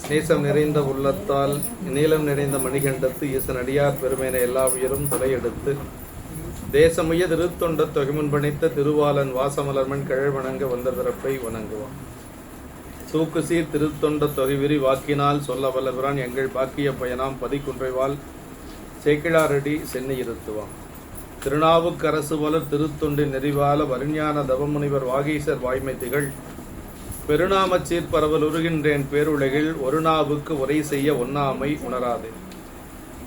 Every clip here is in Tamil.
நேசம் நிறைந்த உள்ளத்தால் நீளம் நிறைந்த மணிகண்டத்து ஈசன் அடியார் பெருமையின எல்லா உயரும் தலையெடுத்து தேசமுய திருத்தொண்ட தொகைமுன் பணித்த திருவாளன் வாசமலர்மன் கிழல் வணங்க வந்த பிறப்பை வணங்குவான். தூக்கு சீர் திருத்தொண்ட தொகை விரி வாக்கினால் சொல்ல வல்லவரான் எங்கள் பாக்கிய பயனாம் பதிக்குன்றைவாள் சேக்கிழாரடி சென்னை இருத்துவான். திருநாவுக்கரசு வளர் திருத்தொண்டு நெறிவால வருஞான தவமுனிவர் வாகீசர் வாய்மை திகழ் பெருநாமச் சீர்பரவல் உருகின்றேன் பேருலகில் ஒரு நாவுக்கு உரை செய்ய ஒண்ணாமை உணராதே.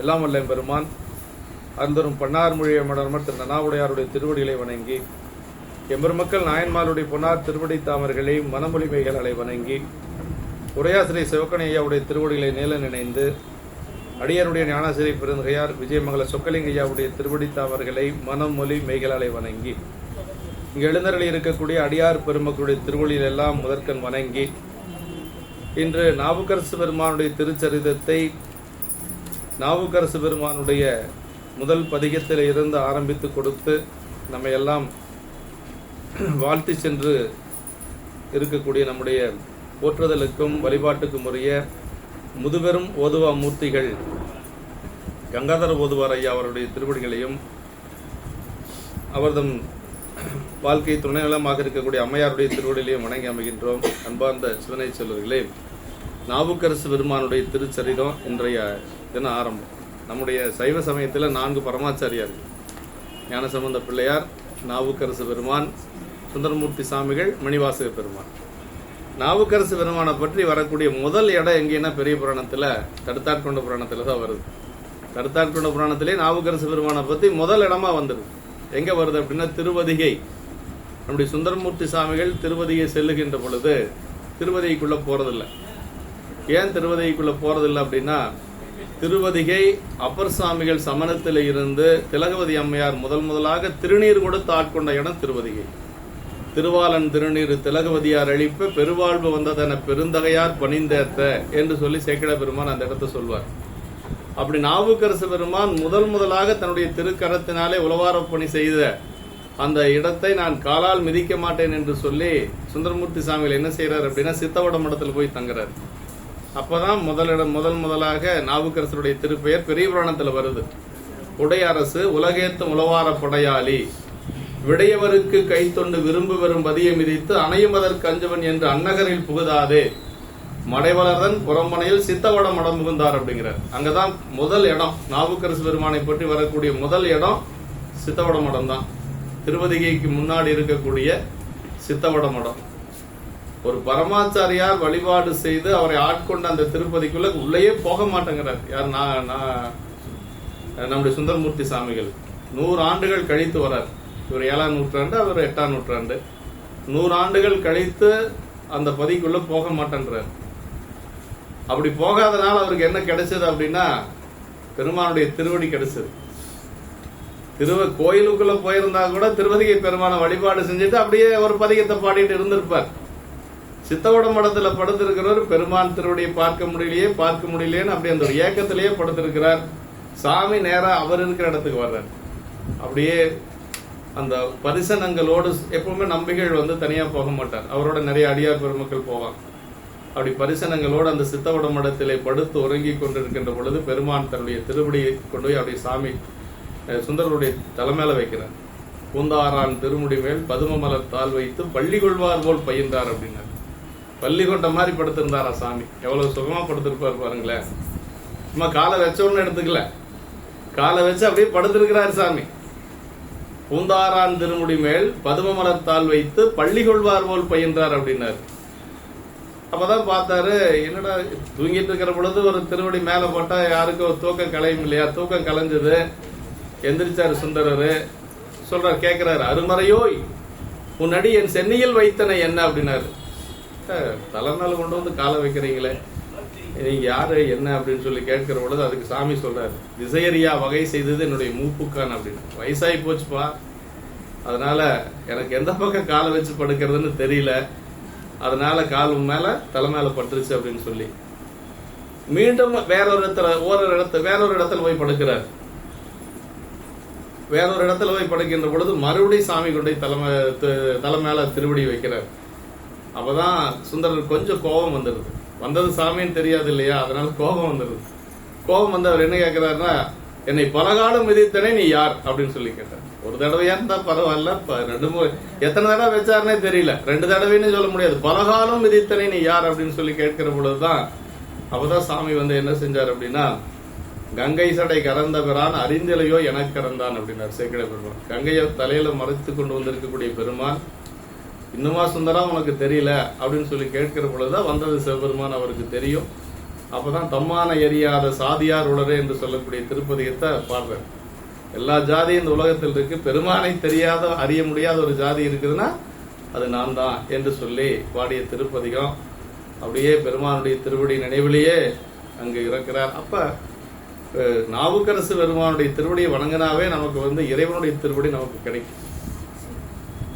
எல்லாம் வல்ல பெருமான் அருந்தரும் பன்னார் மொழிய மடர்மர் திரு நனாவுடையாருடைய திருவடிகளை வணங்கி எம்பெருமக்கள் நாயன்மாருடைய பொன்னார் திருவடி தாமர்களை மனமொழிமைகளை வணங்கி உரையாசிரியை சிவக்கணி ஐயாவுடைய திருவடிகளை நேல நினைந்து அடியாருடைய ஞானாசிரியை பெருந்தகையார் விஜயமங்கல சொக்கலிங்க ஐயாவுடைய திருவடி தாமர்களை மனமொழி மெய்களாலை வணங்கி இங்கு எழுந்தருளி இருக்கக்கூடிய அடியார் பெருமக்களுடைய திருவள்ளியில் எல்லாம் முதற்கண் வணங்கி இன்று நாவுக்கரசு பெருமானுடைய திருச்சரிதத்தை நாவுக்கரசு பெருமானுடைய முதல் பதிகத்தில் இருந்து ஆரம்பித்து கொடுத்து நம்ம எல்லாம் வாழ்த்தி சென்று இருக்கக்கூடிய நம்முடைய போற்றுதலுக்கும் வழிபாட்டுக்கும் உரிய முதுபெரும் ஓதுவா மூர்த்திகள் கங்காதர ஓதுவார் ஐயா அவருடைய திருவடிகளையும் அவர்தம் வாழ்க்கை துணைநலமாக இருக்கக்கூடிய அம்மையாருடைய திருவடியிலையும் வணங்கி அமைகின்றோம். அன்பார்ந்த சிவனை செல்வர்களே, நாவுக்கரசு பெருமானுடைய திருச்சரிதம் இன்றைய தின ஆரம்பம். நம்முடைய சைவ சமயத்தில் 4 பரமாச்சாரியார்: ஞானசம்பந்த பிள்ளையார், நாவுக்கரசு பெருமான், சுந்தரமூர்த்தி சாமிகள், மணிவாசக பெருமான். நாவுக்கரசு பெருமானை பற்றி வரக்கூடிய முதல் இடம் எங்கேன்னா பெரிய புராணத்தில் தடுத்தாட்கொண்ட புராணத்தில் தான் வருது. தடுத்தாட்கொண்ட புராணத்திலே நாவுக்கரசு பெருமானை பற்றி முதல் இடமா வந்துடுது. எங்க வருது அப்படின்னா திருவதிகை. நம்முடைய சுந்தரமூர்த்தி சாமிகள் திருவதிகை செல்லுகின்ற பொழுது திருவதிகைக்குள்ள போறதில்லை. ஏன் திருவதிகைக்குள்ள போறதில்லை அப்படின்னா, திருவதிகை அப்பர் சாமிகள் சமணத்தில் இருந்து திலகவதி அம்மையார் முதலாக திருநீர் கொடுத்து ஆட்கொண்ட இடம் திருவதிகை. திருவாளன் திருநீர் திலகவதியார் அழிப்ப பெருவாழ்வு வந்ததென பெருந்தகையார் பணிந்தேத்த என்று சொல்லி சேக்கிழ பெருமான் அந்த இடத்தை சொல்வார். அப்படி நாவுக்கரசு பெருமான் முதலாக தன்னுடைய திருக்கரத்தினாலே உளவார பணி செய்த அந்த இடத்தை நான் காலால் மிதிக்க மாட்டேன் என்று சொல்லி சுந்தரமூர்த்தி சாமிகள் என்ன செய்யறாரு அப்படின்னா சித்தவட மடத்தில் போய் தங்குறாரு. அப்பதான் முதலாக நாவுக்கரசருடைய திருப்பெயர் பெரிய புராணத்தில் வருது. உடையரசு உலகேத்தும் உளவார படையாளி விடையவருக்கு கைத்தொண்டு விரும்பு வரும் பதியை மிதித்து அணையும் அதற்கு அஞ்சவன் என்று அந்நகரில் புகுதாதே மடைவளர்தன் புறம்பனையில் சித்தவட மடம் புகுந்தார் அப்படிங்கிறார். அங்கதான் முதல் இடம். நாவுக்கரசு பெருமானை பற்றி வரக்கூடிய முதல் இடம் சித்தவட மடம் தான். திருவதிகைக்கு முன்னாடி இருக்கக்கூடிய சித்தவட மடம். ஒரு பரமாச்சாரியார் வழிபாடு செய்து அவரை ஆட்கொண்ட அந்த திருப்பதிக்குள்ள உள்ளேயே போக மாட்டேங்கிறார். யார்? நம்முடைய சுந்தரமூர்த்தி சாமிகள் 100 ஆண்டுகள் கழித்து வரார். இவர் 7ஆம் நூற்றாண்டு, அவர் 8ஆம் நூற்றாண்டு. 100 ஆண்டுகள் கழித்து அந்த பதிக்குள்ள போக மாட்டேன்றார். அப்படி போகாதனால அவருக்கு என்ன கிடைச்சது அப்படின்னா, பெருமானுடைய திருவடி கிடைச்சது. கோயிலுக்குள்ள போயிருந்தா கூட திருவதிகை பெருமான வழிபாடு செஞ்சுட்டு அப்படியே ஒரு பதிகத்தை பாடிட்டு இருந்திருப்பார். சித்தவட மடத்துல படுத்திருக்கிறவர் பெருமான் திருவடியை பார்க்க முடியலையேன்னு அப்படி அந்த ஒரு ஏக்கத்திலேயே படுத்திருக்கிறார். சாமி நேரா அவர் இருக்கிற இடத்துக்கு வர்றார். அப்படியே அந்த பரிசனங்களோடு எப்பவுமே நம்பிகள் தனியா போக மாட்டார். அவரோட நிறைய அடியார் பெருமக்கள் போவாங்க. அப்படி பரிசனங்களோடு அந்த சித்தவட மடத்திலே படுத்து உறங்கி கொண்டிருக்கின்ற பொழுது பெருமான் தன்னுடைய திருவடியை கொண்டு போய் அப்படியே சாமி சுந்தரருடைய தலைமையில வைக்கிறார். பூந்தாரான் திருமுடி மேல் பதும மலர் தாள் வைத்து பள்ளி கொள்வார் போல் பயின்றார் அப்படின்னாரு. பள்ளி கொண்ட மாதிரி படுத்திருந்தாரா சாமி. எவ்வளவு சுகமா படுத்திருப்பார் பாருங்களேன். சும்மா காலை வச்சோன்னு எடுத்துக்கல, காலை வச்சு அப்படியே படுத்திருக்கிறார் சாமி. பூந்தாரான் திருமுடி மேல் பதும மலர் தாள் வைத்து பள்ளி கொள்வார் போல் பயின்றார் அப்படின்னாரு. அப்பதான் பார்த்தாரு, என்னடா தூங்கிட்டு இருக்கிற பொழுது ஒரு திருவடி மேல போட்டா யாருக்கும் தூக்கம் கலையும் இல்லையா? தூக்கம் கலைஞ்சது. எந்திரிச்சாரு சுந்தரரு. சொல்றாரு, கேட்கிறாரு, அருமறையோய் உன்னடி என் சென்னையில் வைத்தனை என்ன அப்படின்னாரு. தலைமையில கொண்டு காலை வைக்கிறீங்களே, நீங்க யாரு என்ன அப்படின்னு சொல்லி கேட்கிற பொழுது அதுக்கு சாமி சொல்றாரு, திசையறியா வகை செய்தது என்னுடைய மூப்புக்கான் அப்படின்னு. வயசாகி போச்சுப்பா, அதனால எனக்கு எந்த பக்கம் காலை வச்சு படுக்கிறதுன்னு தெரியல, அதனால கால் மேல தலை மேல பட்டுருச்சு அப்படின்னு சொல்லி மீண்டும் வேறொரு இடத்துல போய் படுக்கிறார். வேறொரு இடத்துல போய் படுக்கின்ற பொழுது மறுபடியும் சாமி கொண்டை தலை மேல திருவடி வைக்கிறார். அப்பதான் சுந்தரர் கொஞ்சம் கோபம் வந்துடுது. வந்தது சாமின்னு தெரியாது இல்லையா, அதனால கோபம் வந்துடுது. கோபம் வந்து அவர் என்ன கேட்கிறாருன்னா, என்னை பலகாலம் விதித்தனே நீ யார் அப்படின்னு சொல்லி கேட்டார். ஒரு தடவையா இருந்தா பரவாயில்ல, எத்தனை தடவை வச்சாருன்னே தெரியல, 2 தடவைன்னு சொல்ல முடியாது. பலகாலம் விதித்தனே நீ யார் அப்படின்னு சொல்லி கேட்கிற பொழுதுதான் அப்பதான் சாமி வந்து என்ன செஞ்சார் அப்படின்னா, கங்கை சடை கறந்த பிரான் அறிந்தலையோ எனக்கு கறந்தான் அப்படின்னார் சேக்கிழ பெருமான். கங்கையை தலையில மறைத்து கொண்டு வந்திருக்கக்கூடிய பெருமான், இன்னுமா சுந்தரா உனக்கு தெரியல அப்படின்னு சொல்லி கேட்கிற பொழுதுதான் வந்தது சிவபெருமான் அவருக்கு தெரியும். அப்பதான் தம்மான எரியாத சாதியார் உளரே என்று சொல்லக்கூடிய திருப்பதிகத்தை பாடுறார். எல்லா ஜாதியும் இந்த உலகத்தில் இருக்கு, பெருமானை தெரியாத அறிய முடியாத ஒரு ஜாதி இருக்குதுன்னா அது நான் தான் என்று சொல்லி பாடிய திருப்பதிகம். அப்படியே பெருமானுடைய திருவடி நினைவிலேயே அங்கு இருக்கிறார். அப்ப நாவுக்கரசு பெருமானுடைய திருவடியை வணங்கினாவே நமக்கு வந்து இறைவனுடைய திருவடி நமக்கு கிடைக்கும்.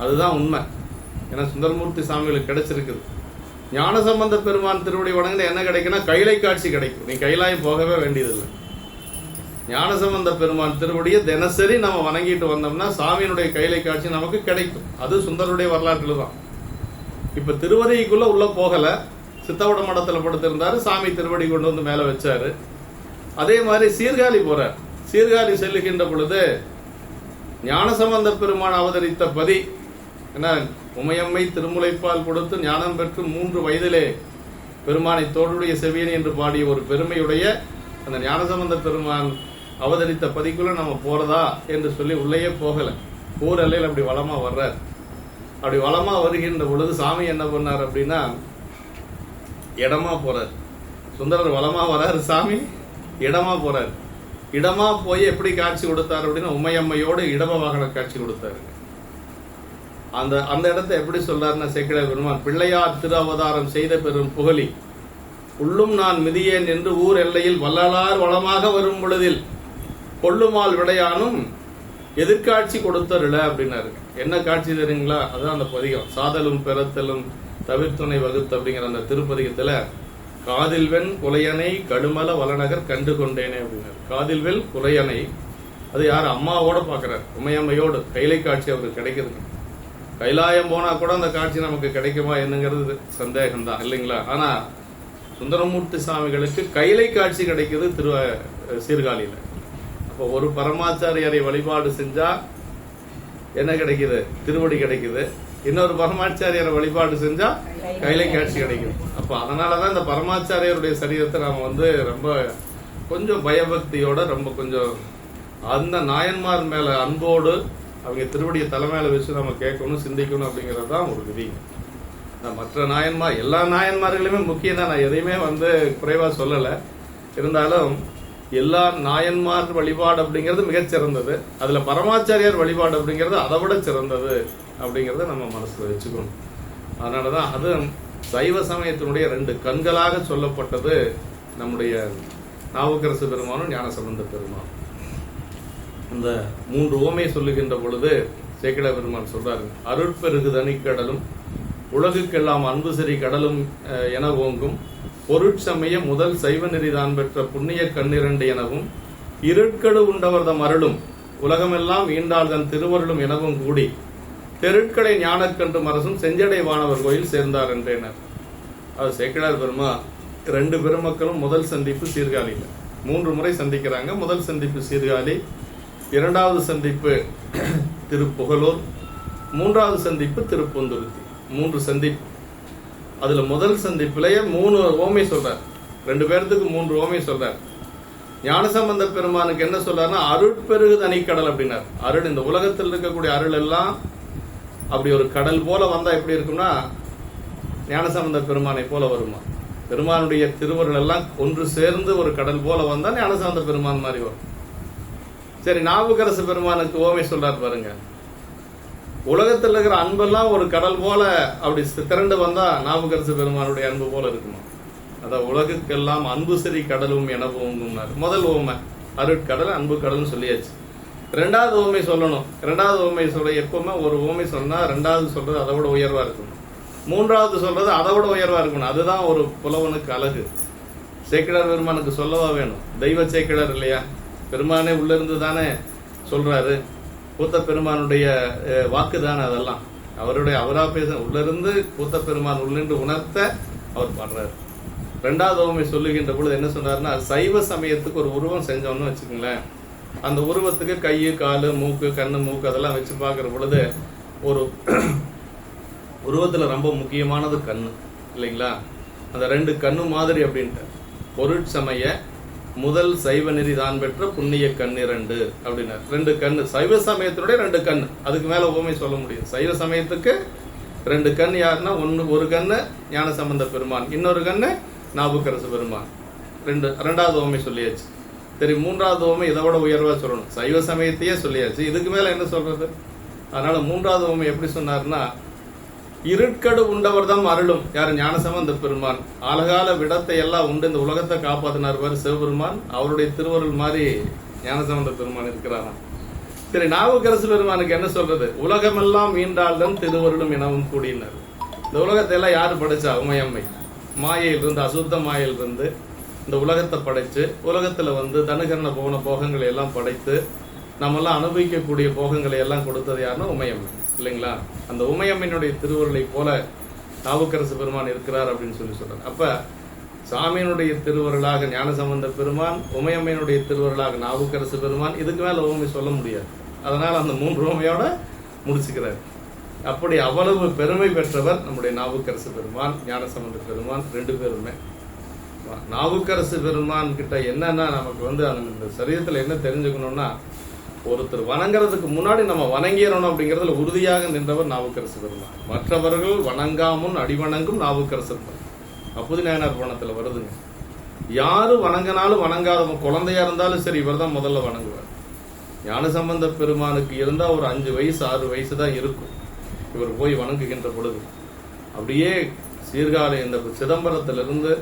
அதுதான் உண்மை. ஏன்னா சுந்தரமூர்த்தி சாமிகளுக்கு கிடைச்சிருக்குது. ஞானசம்பந்த பெருமான் திருவடி வணங்கினா என்ன கிடைக்குன்னா கைலை காட்சி கிடைக்கும். நீ கைலாயம் போகவே வேண்டியதில்லை. ஞானசம்பந்த பெருமான் திருவடியை தினசரி நம்ம வணங்கிட்டு வந்தோம்னா சாமியினுடைய கைலை காட்சி நமக்கு கிடைக்கும். அது சுந்தருடைய வரலாற்றுல தான். இப்ப திருவதிக்குள்ள உள்ள போகல, சித்தவட மடத்துல படுத்திருந்தாரு, சாமி திருவடி கொண்டு வந்து மேல வச்சாரு. அதே மாதிரி சீர்காழி போறார். சீர்காழி செல்லுகின்ற பொழுது ஞானசம்பந்த பெருமான் அவதரித்த பதி என்ன, உமையம்மை திருமுலைப்பால் கொடுத்து ஞானம் பெற்று 3 வயதிலே பெருமானை தோளுடைய செவியன் என்று பாடிய ஒரு பெருமையுடைய அந்த ஞானசம்பந்த பெருமான் அவதரித்த பதிக்குள்ள நம்ம போறதா என்று சொல்லி உள்ளேயே போகல. ஊர் எல்லையில் அப்படி வளமா வர்றார். அப்படி வளமா வருகின்ற பொழுது சாமி என்ன பண்ணார் அப்படின்னா, இடமா போறார். சுந்தரர் வளமா வர்றாரு, சாமி இடமா போறாரு. இடமா போய் எப்படி காட்சி கொடுத்தார் அப்படின்னா, உமையம்மையோடு இடம வாகன காட்சி கொடுத்தாரு. அந்த இடத்தை எப்படி சொல்றாருன்னா சேக்கிழ பெருமான், பிள்ளையார் திரு அவதாரம் செய்த பெரும் புகழி உள்ளும் நான் மிதியேன் என்று ஊர் எல்லையில் வள்ளலார் வளமாக வரும் பொழுதில் கொள்ளுமால் விடையானும் எதிர்காட்சி கொடுத்தருள அப்படின்னாரு. என்ன காட்சி தெரியுங்களா? அதுதான் அந்த பதிகம். சாதலும் பெறத்தலும் தவிர்த்துணை வகுத்து அப்படிங்கிற அந்த திருப்பதிகத்துல காதில்வெண் குலையனை கடுமல வளநகர் கண்டு கொண்டேனே அப்படின்னாரு. காதில்வெல் குலையனை, அது யார்? அம்மாவோட பாக்குறாரு, உமையம்மையோடு. கைலை காட்சி அவருக்கு கிடைக்கிறது. கைலாயம் போனா கூட அந்த காட்சி நமக்கு கிடைக்குமா என்னங்கிறது சந்தேகம் தான் இல்லைங்களா? ஆனா சுந்தரமூர்த்தி சாமிகளுக்கு கைலை காட்சி கிடைக்குது சீர்காழியில. அப்போ ஒரு பரமாச்சாரியரை வழிபாடு செஞ்சா என்ன கிடைக்குது? திருவடி கிடைக்குது. இன்னொரு பரமாச்சாரியரை வழிபாடு செஞ்சா கைலை காட்சி கிடைக்குது. அப்ப அதனாலதான் இந்த பரமாச்சாரியருடைய சரீரத்தை நாம வந்து ரொம்ப கொஞ்சம் பயபக்தியோட, ரொம்ப கொஞ்சம் அந்த நாயன்மார் மேல அன்போடு அவங்க திருவடியை தலைமையில வச்சு நம்ம கேட்கணும், சிந்திக்கணும் அப்படிங்கிறது தான் ஒரு விதி. மற்ற நாயன்மார், எல்லா நாயன்மார்களுமே முக்கியம் தான், நான் எதையுமே வந்து குறைவா சொல்லல. இருந்தாலும் எல்லா நாயன்மார் வழிபாடு அப்படிங்கிறது மிகச்சிறந்தது. அதுல பரமாச்சாரியார் வழிபாடு அப்படிங்கிறது அதை விட சிறந்தது அப்படிங்கறத நம்ம மனசுல வச்சுக்கணும். அதனாலதான் அது சைவ சமயத்தினுடைய 2 கண்களாக சொல்லப்பட்டது நம்முடைய நாவுக்கரசு பெருமானும் ஞானசம்பந்த பெருமானும். இந்த 3 உவமை சொல்லுகின்ற பொழுது சேக்கிழ பெருமான் சொல்றாரு, அருட்பெருகு தனிக்கடலும் உலகுக்கெல்லாம் அன்பு சரி கடலும் என ஓங்கும் பொருட்சமய முதல் சைவ நெறிதான் பெற்ற புண்ணிய கண்ணிரண்டு எனவும் இருட்கடு உண்டவர்தம் அருளும் உலகமெல்லாம் ஈண்டாள் தன் திருவருளும் எனவும் கூடி தெருட்களை ஞானக்கன்று மரசும் செஞ்சடை வானவர் கோயில் சேர்ந்தார் என்றனர். அது சேக்கிழார் பெருமா 2 பெருமக்களும் முதல் சந்திப்பு சீர்காழியில 3 முறை சந்திக்கிறாங்க. முதல் சந்திப்பு சீர்காழி, 2வது சந்திப்பு திருப்புகலூர், 3வது சந்திப்பு திருப்பொந்துருத்தி. 3 சந்திப்பு. அதுல முதல் சந்திப்பிலேயே 3 ஓமை சொல்றார். 2 பேர்த்துக்கு 3 ஓமை சொல்றார். ஞானசம்பந்த பெருமானுக்கு என்ன சொல்றாருன்னா, அருட்பெருகு தனிக்கடல் அப்படின்னார். அருள், இந்த உலகத்தில் இருக்கக்கூடிய அருள் எல்லாம் அப்படி ஒரு கடல் போல வந்தா எப்படி இருக்கும்னா ஞானசம்பந்த பெருமானை போல வருமா. பெருமானுடைய திருவருள் எல்லாம் ஒன்று சேர்ந்து ஒரு கடல் போல வந்தா ஞானசம்பந்த பெருமான் மாதிரி வரும். சரி, நாவுக்கரசு பெருமானுக்கு ஓமை சொல்றாரு பாருங்க. உலகத்தில் இருக்கிற அன்பெல்லாம் ஒரு கடல் போல அப்படி திரண்டு வந்தா நாவுக்கரசு பெருமானுடைய அன்பு போல இருக்குமா. அதான் உலகுக்கெல்லாம் அன்பு சரி கடலும் என ஓங்கும்னாரு. முதல் ஓமை அருட்கடல், அன்பு கடல்னு சொல்லியாச்சு. 2வது ஓமை சொல்லணும். 2வது ஓமை சொல்ல எப்பவுமே ஒரு ஓமை சொன்னா 2வது சொல்றது அதை விட உயர்வா இருக்கணும், 3வது சொல்றது அதை விட உயர்வா இருக்கணும். அதுதான் ஒரு புலவனுக்கு அழகு. சேக்கிழார் பெருமானுக்கு சொல்லவா வேணும்? தெய்வ சேக்கிழார் இல்லையா, பெருமானே உள்ள இருந்து தானே சொல்றாரு. கூத்த பெருமானுடைய வாக்கு தானே அதெல்லாம். அவரா பேச உள்ள இருந்து கூத்த பெருமான் உள்ளின்று உணர்த்த அவர் பாடுறாரு. ரெண்டாவது உவமை சொல்லுகின்ற பொழுது என்ன சொன்னார்னா, சைவ சமயத்துக்கு ஒரு உருவம் செஞ்சோம்னு வச்சுக்கோங்களேன். அந்த உருவத்துக்கு கை, காலு, மூக்கு, கண்ணு, மூக்கு அதெல்லாம் வச்சு பார்க்குற பொழுது ஒரு உருவத்தில் ரொம்ப முக்கியமானது கண்ணு இல்லைங்களா? அந்த 2 கண்ணு மாதிரி அப்படின்ட்டு பொருட்சமய முதல் சைவ நெறி தான் பெற்ற புண்ணிய கண் 2 அப்படின்னாரு. 2 கண்ணு சைவ சமயத்தினுடைய 2 கண்ணு. அதுக்கு மேல உவமை சொல்ல முடியும். சைவ சமயத்துக்கு 2 கண் யாருன்னா, ஒரு கண்ணு ஞானசம்பந்த பெருமான், இன்னொரு கண்ணு நாவுக்கரசு பெருமான். ரெண்டாவது உவமை சொல்லியாச்சு. சரி, மூன்றாவது உவமை இதை விட உயர்வா சொல்லணும். சைவ சமயத்தையே சொல்லியாச்சு, இதுக்கு மேல என்ன சொல்றது? அதனால மூன்றாவது உவமை எப்படி சொன்னார்னா, இருட்கடு உண்டவர் தான் அருளும். யாரு? ஞானசம்பந்த பெருமான். அழகால விடத்தை எல்லாம் உண்டு இந்த உலகத்தை காப்பாத்தினார் பாரு சிவபெருமான். அவருடைய திருவருள் மாதிரி ஞானசம்பந்த பெருமான் இருக்கிறாராம். சரி, நாவுக்கரசு பெருமானுக்கு என்ன சொல்றது? உலகமெல்லாம் மீண்டால்தான் திருவருளும் எனவும் கூடினார். இந்த உலகத்தை எல்லாம் யாரு படைச்சா? உமையம்மை. மாயையிலிருந்து, அசுத்த மாயையிலிருந்து இந்த உலகத்தை படைச்சு, உலகத்துல தனுகரண போன போகங்களை எல்லாம் படைத்து நம்மெல்லாம் அனுபவிக்கக்கூடிய போகங்களை எல்லாம் கொடுத்தது யாருன்னா உமையம்மை இல்லைங்களா? அந்த உமையம்மையினுடைய திருவருளை போல நாவுக்கரசு பெருமான் இருக்கிறார் அப்படின்னு சொல்றாங்க. அப்ப சாமியினுடைய திருவருளாக ஞானசம்பந்த பெருமான், உமையம்மையினுடைய திருவருளாக நாவுக்கரசு பெருமான். இதுக்கு மேல உவமை சொல்ல முடியாது. அதனால அந்த 3 உவமையோட முடிச்சுக்கிறார். அப்படி அவ்வளவு பெருமை பெற்றவர் நம்முடைய நாவுக்கரசு பெருமான், ஞானசம்பந்த பெருமான் 2 பேருமே. நாவுக்கரசு பெருமான் கிட்ட என்னன்னா, நமக்கு அந்த சரீரத்துல என்ன தெரிஞ்சுக்கணும்னா, ஒருத்தர் வணங்குறதுக்கு முன்னாடி நம்ம வணங்கிடணும் அப்படிங்கறதுல உறுதியாக நின்றவர் நாவுக்கரசு பெருமான். மற்றவர்கள் வணங்காமுன் அடிவணங்கும் நாவுக்கரசு பெருமான். அப்போது நாயனார் புராணத்துல வருதுங்க. யாரு வணங்கினாலும் வணங்காத குழந்தையா இருந்தாலும் சரி, இவர் தான் முதல்ல வணங்குவார். ஞானசம்பந்த பெருமானுக்கு இருந்தா ஒரு 5 வயசு 6 வயசு தான் இருக்கும். இவர் போய் வணங்குகின்ற பொழுது அப்படியே சீர்காழி, இந்த சிதம்பரத்திலிருந்து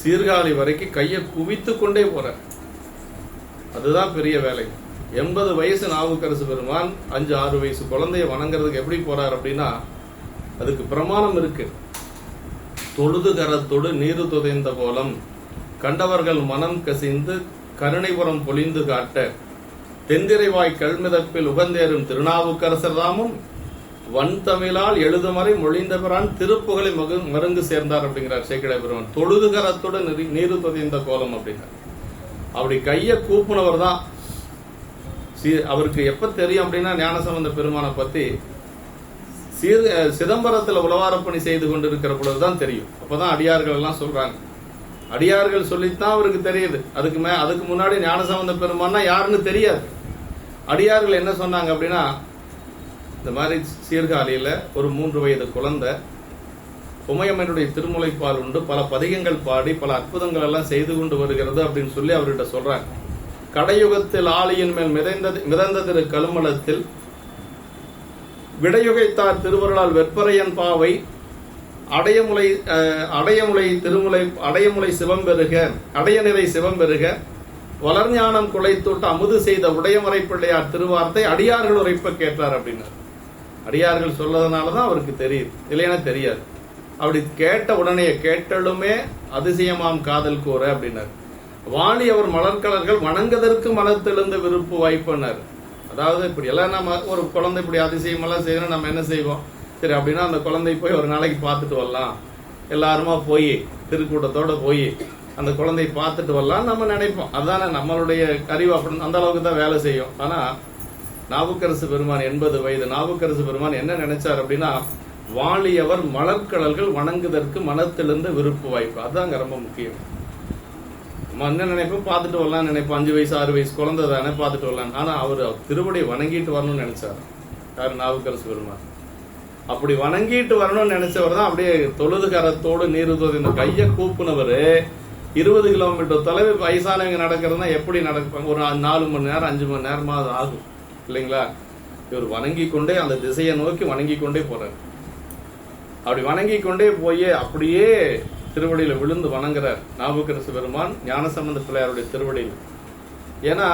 சீர்காழி வரைக்கும் கையை குவித்து கொண்டே போற. அதுதான் பெரிய வேலை. 80 வயசு நாவுக்கரசு பெருமான் 5-6 வயசு குழந்தைய வணங்குறதுக்கு எப்படி போறார் அப்படின்னா, அதுக்கு பிரமாணம் இருக்கு. தொழுது கரத்தோடு நீரு துதைந்த கோலம் கண்டவர்கள் மனம் கசிந்து கருணைபுரம் பொழிந்து காட்ட தென்திரைவாய் கல்மிதப்பில் உகந்தேறும் திருநாவுக்கரசர் தாமும் வன் தமிழால் எழுதுமறை மொழிந்த பிறான் திருப்புகளை மருங்கு சேர்ந்தார் அப்படிங்கிறார் சேக்கிழார் பெருமான். தொழுது கரத்தோடு நீரு துதைந்த கோலம் அப்படிங்கிறார். அப்படி கைய கூப்புனவர் தான். அவருக்கு எப்ப தெரியும் அப்படின்னா, ஞானசம்பந்த பெருமானை பத்தி சிதம்பரத்துல உளவாரப்பணி செய்து கொண்டிருக்கிற பொழுதுதான் தெரியும். அப்பதான் அடியார்கள் எல்லாம் சொல்றாங்க. அடியார்கள் சொல்லித்தான் அவருக்கு தெரியுது. அதுக்கு முன்னாடி ஞானசம்பந்த பெருமான்னா யாருன்னு தெரியாது. அடியார்கள் என்ன சொன்னாங்க அப்படின்னா, இந்த மாதிரி சீர்காழியில ஒரு 3 வயது குழந்தை உமையம்மனுடைய திருமுலைப்பால் உண்டு பல பதிகங்கள் பாடி பல அற்புதங்கள் எல்லாம் செய்து கொண்டு வருகிறது அப்படின்னு சொல்லி அவர்கிட்ட சொல்றாங்க. கடையுகத்தில் ஆளியின் மேல் மிதந்த திரு கழுமலத்தில் விடையுகைத்தார் திருவருளால் வெப்பரையன் பாவை அடையமுலை சிவம்பெருக அடையநிறை சிவம்பெருக வளர்ஞானம் குலைத்தொட்டு அமுது செய்த உடையமறை பிள்ளையார் திருவார்த்தை அடியார்கள் உரைப்ப கேட்டார் அப்படின்னார். அடியார்கள் சொல்லதுனாலதான் அவருக்கு தெரியுது, இல்லைன்னா தெரியாது. அப்படி கேட்ட உடனே கேட்டலுமே அதிசயமாம் காதல் கூற அப்படின்னார். வாணி அவர் மலர்கலர்கள் வணங்குவதற்கு மனத்திலிருந்து விருப்பு வாய்ப்புனார். அதாவது இப்படி எல்லாம் நம்ம ஒரு குழந்தை இப்படி அதிசயம் எல்லாம் செய்யணும், நம்ம என்ன செய்வோம்? சரி அப்படின்னா அந்த குழந்தை போய் ஒரு நாளைக்கு பார்த்துட்டு வரலாம், எல்லாருமா போய் திருக்கூட்டத்தோட போய் அந்த குழந்தையை பார்த்துட்டு வரலாம் நம்ம நினைப்போம். அதானே நம்மளுடைய அறிவு. அப்படி அந்த அளவுக்கு தான் வேலை செய்யும். ஆனா நாவுக்கரசு பெருமான் 80 வயது நாவுக்கரசு பெருமான் என்ன நினைச்சார் அப்படின்னா, வாழியவர் மலர்கடல்கள் வணங்குவதற்கு மனத்திலிருந்து விருப்பு வாய்ப்பு. அதாங்க ரொம்ப முக்கியம். என்ன நினைப்போம்? பார்த்துட்டு வரலாம் நினைப்போம். 5 வயசு 6 வயசு குழந்தை தானே பார்த்துட்டு வரலாம். ஆனா அவர் திருவடியை வணங்கிட்டு வரணும்னு நினைச்சார். யாரு? நாவுக்கரசு பெருமான். அப்படி வணங்கிட்டு வரணும்னு நினைச்சவர் தான் அப்படியே தொழுது கரத்தோடு நீருதோது இந்த கையை கூப்புனவரு 20 கிலோமீட்டர் தொலைவு வயசானவங்க நடக்கிறதுனா எப்படி நடப்பாங்க? ஒரு 4 மணி நேரம் 5 மணி நேரமா அது ஆகும் இல்லைங்களா? இவர் வணங்கி கொண்டே அந்த திசையை நோக்கி வணங்கி கொண்டே போறாரு. அப்படி வணங்கி கொண்டே போய் அப்படியே திருவடியில விழுந்து வணங்குறார் நாவுக்கரசு பெருமான் ஞானசம்பந்த பிள்ளையாருடைய திருவடியில். ஏன்னா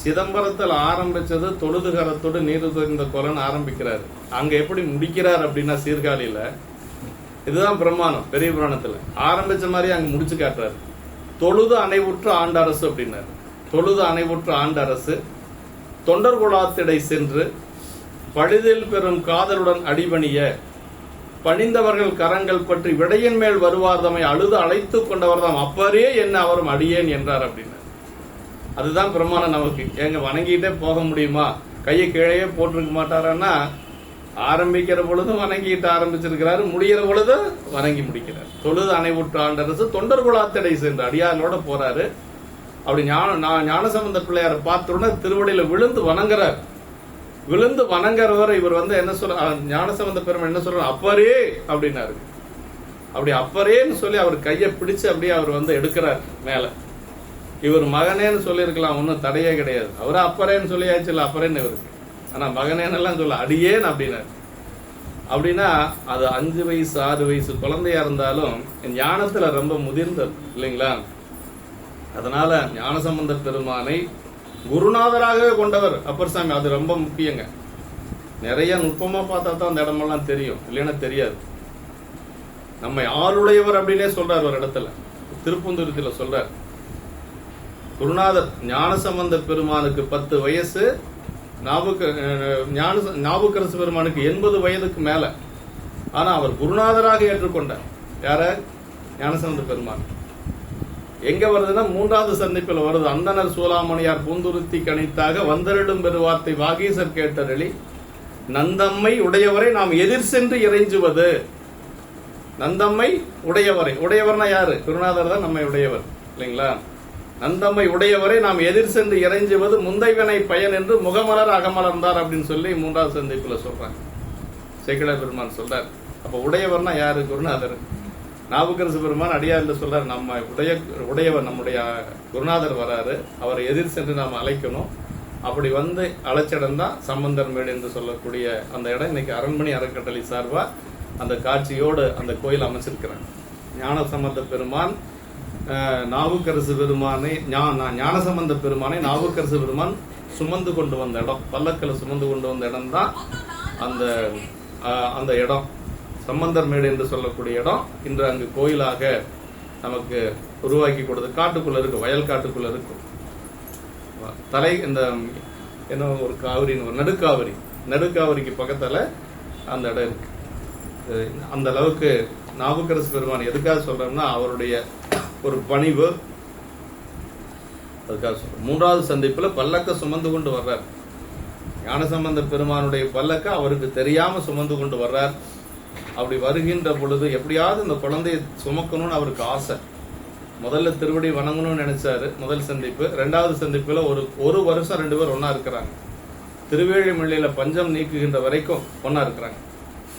சிதம்பரத்தில் ஆரம்பிச்சது தொழுது கரத்தோடு நீரு தொய்ந்த கொலன்னு ஆரம்பிக்கிறார். அங்க எப்படி முடிக்கிறார் அப்படின்னா சீர்காழியில இதுதான் பிரமாணம். பெரிய புராணத்துல ஆரம்பிச்ச மாதிரி அங்க முடிச்சு காட்டுறாரு. தொழுது அணைவுற்று ஆண்டரசு அப்படின்னாரு. தொழுது அணைவுற்று ஆண்டரசு தொண்டர் குழாத்திடை சென்று பழிதில் பெறும் காதலுடன் அடிபணிய பணிந்தவர்கள் கரங்கள் பற்றி விடையின் மேல் வருவார் தம்மை அழுது அழைத்து கொண்டவர் தாம் அப்பரே என்ன அவரும் அடியேன் என்றார் அப்படின்னு. அதுதான் பிரமாணம் நமக்கு. எங்க வணங்கிட்டே போக முடியுமா? கையை கீழே போட்டிருக்க மாட்டாரன்னா, ஆரம்பிக்கிற பொழுது வணங்கிட்டு ஆரம்பிச்சிருக்கிறாரு, முடிகிற பொழுது வணங்கி முடிக்கிறார். தொழுது அணைவுற்று ஆண்டரசு தொண்டர் குலாத்தடை சென்று அடியார்களோட போறாரு. அப்படி ஞானசம்பந்த பிள்ளையார பார்த்த உடனே திருவடியில விழுந்து வணங்குறார். விழுந்து வணங்குறவர் இவர் என்ன சொல்ற, ஞானசம்பந்த பெருமான் என்ன சொல்ற, அப்பரே அப்படின்னாரு. அப்படி அப்பரேன்னு சொல்லி அவர் கையை பிடிச்சு அப்படியே அவர் எடுக்கிறார் மேல. இவர் மகனேன்னு சொல்லியிருக்கலாம், ஒன்னும் தடையே கிடையாது. அவரு அப்பரேன்னு சொல்லியாச்சு, இல்ல அப்பரேன்னு இவருக்கு. ஆனா மகனேன்னு எல்லாம் சொல்ல அடியேன் அப்படின்னாரு. அப்படின்னா அது 5 வயசு 6 வயசு குழந்தையா இருந்தாலும் ஞானத்துல ரொம்ப முதிர்ந்தது இல்லைங்களா? அதனால ஞானசம்பந்த பெருமானை குருநாதராகவே கொண்டவர் அப்பர் சாமி. அது ரொம்ப முக்கியங்க. நிறைய நுட்பமா பார்த்தா தான் அந்த இடமெல்லாம் தெரியும், இல்லைன்னா தெரியாது. நம்மை ஆளுடையவர் அப்படின்னே சொல்றார் ஒரு இடத்துல, திருப்பந்துருத்தில சொல்றார். குருநாதர் ஞானசம்பந்த பெருமானுக்கு 10 வயசு, நாவுக்கரசு பெருமானுக்கு 80 வயதுக்கு மேல. ஆனா அவர் குருநாதராக ஏற்றுக்கொண்டார். யார? ஞானசம்பந்த பெருமான். எங்க வருதுன்னா 3வது சந்திப்பில் வருது. அந்தனர் சூலாமணியார் பூந்துருத்தி கணித்தாக வந்தரிடும் பெருவார்த்தை வாகீசர் கேட்டரளி நந்தம்மை உடையவரை நாம் எதிர் சென்று இறைஞ்சுவது. நந்தம்மை உடையவரை, உடையவர்னா யாரு? குருநாதர் தான் நம்மை உடையவர் இல்லைங்களா? நந்தம்மை உடையவரை நாம் எதிர் சென்று இறைஞ்சுவது முந்தைவனை பயன் என்று முகமலர் அகமலர்ந்தார் அப்படின்னு சொல்லி 3வது சந்திப்புல சொல்றாங்க. சேக்கிழார் பெருமான் சொல்றார். அப்ப உடையவர்னா யாரு? குருநாதர். நாவுக்கரசு பெருமான் அடியார்ல சொல்றாரு, நம்ம உடையவர் நம்முடைய குருநாதர் வராரு, அவரை எதிர் சென்று நாம் அழைக்கணும். அப்படி அழைச்சிடம் தான் சம்பந்தர் மேடு என்று சொல்லக்கூடிய அந்த இடம். இன்னைக்கு அரண்மனை அறக்கட்டளை சார்பா அந்த காட்சியோடு அந்த கோயில் அமைச்சிருக்கிறாங்க. ஞானசம்பந்த பெருமான் நாவுக்கரசு பெருமானை, ஞானசம்பந்த பெருமானை நாவுக்கரசு பெருமான் சுமந்து கொண்டு வந்த இடம், பல்லக்கில் சுமந்து கொண்டு வந்த இடம் தான் அந்த இடம் சம்பந்தர் மேடு என்று சொல்லக்கூடிய இடம். இன்று அங்கு கோயிலாக நமக்கு உருவாக்கி கொடுத்து, காட்டுக்குள்ள இருக்கு, வயல் காட்டுக்குள்ள இருக்கும். இந்த என்ன ஒரு காவிரின்னு, ஒரு நடுக்காவிரிக்கு பக்கத்துல அந்த இடம் இருக்கு. அந்த அளவுக்கு நாவுக்கரசு பெருமான் எதுக்காக சொல்றோம்னா அவருடைய ஒரு பணிவு, அதுக்காக சொல்றோம். 3வது சந்திப்புல பல்லக்க சுமந்து கொண்டு வர்றார். ஞானசம்பந்த பெருமானுடைய பல்லக்க அவருக்கு தெரியாம சுமந்து கொண்டு வர்றார். அப்படி வருகின்ற பொழுது எப்படியாவது இந்த குழந்தையை சுமக்கணும்னு அவருக்கு ஆசை. முதல்ல திருவடி வணங்கணும்னு நினைச்சாரு முதல் சந்திப்பு. 2வது சந்திப்புல ஒரு வருஷம் 2 பேர் ஒன்னா இருக்கிறாங்க. திருவேழிமலையில பஞ்சம் நீக்குகின்ற வரைக்கும் ஒன்னா இருக்கிறாங்க.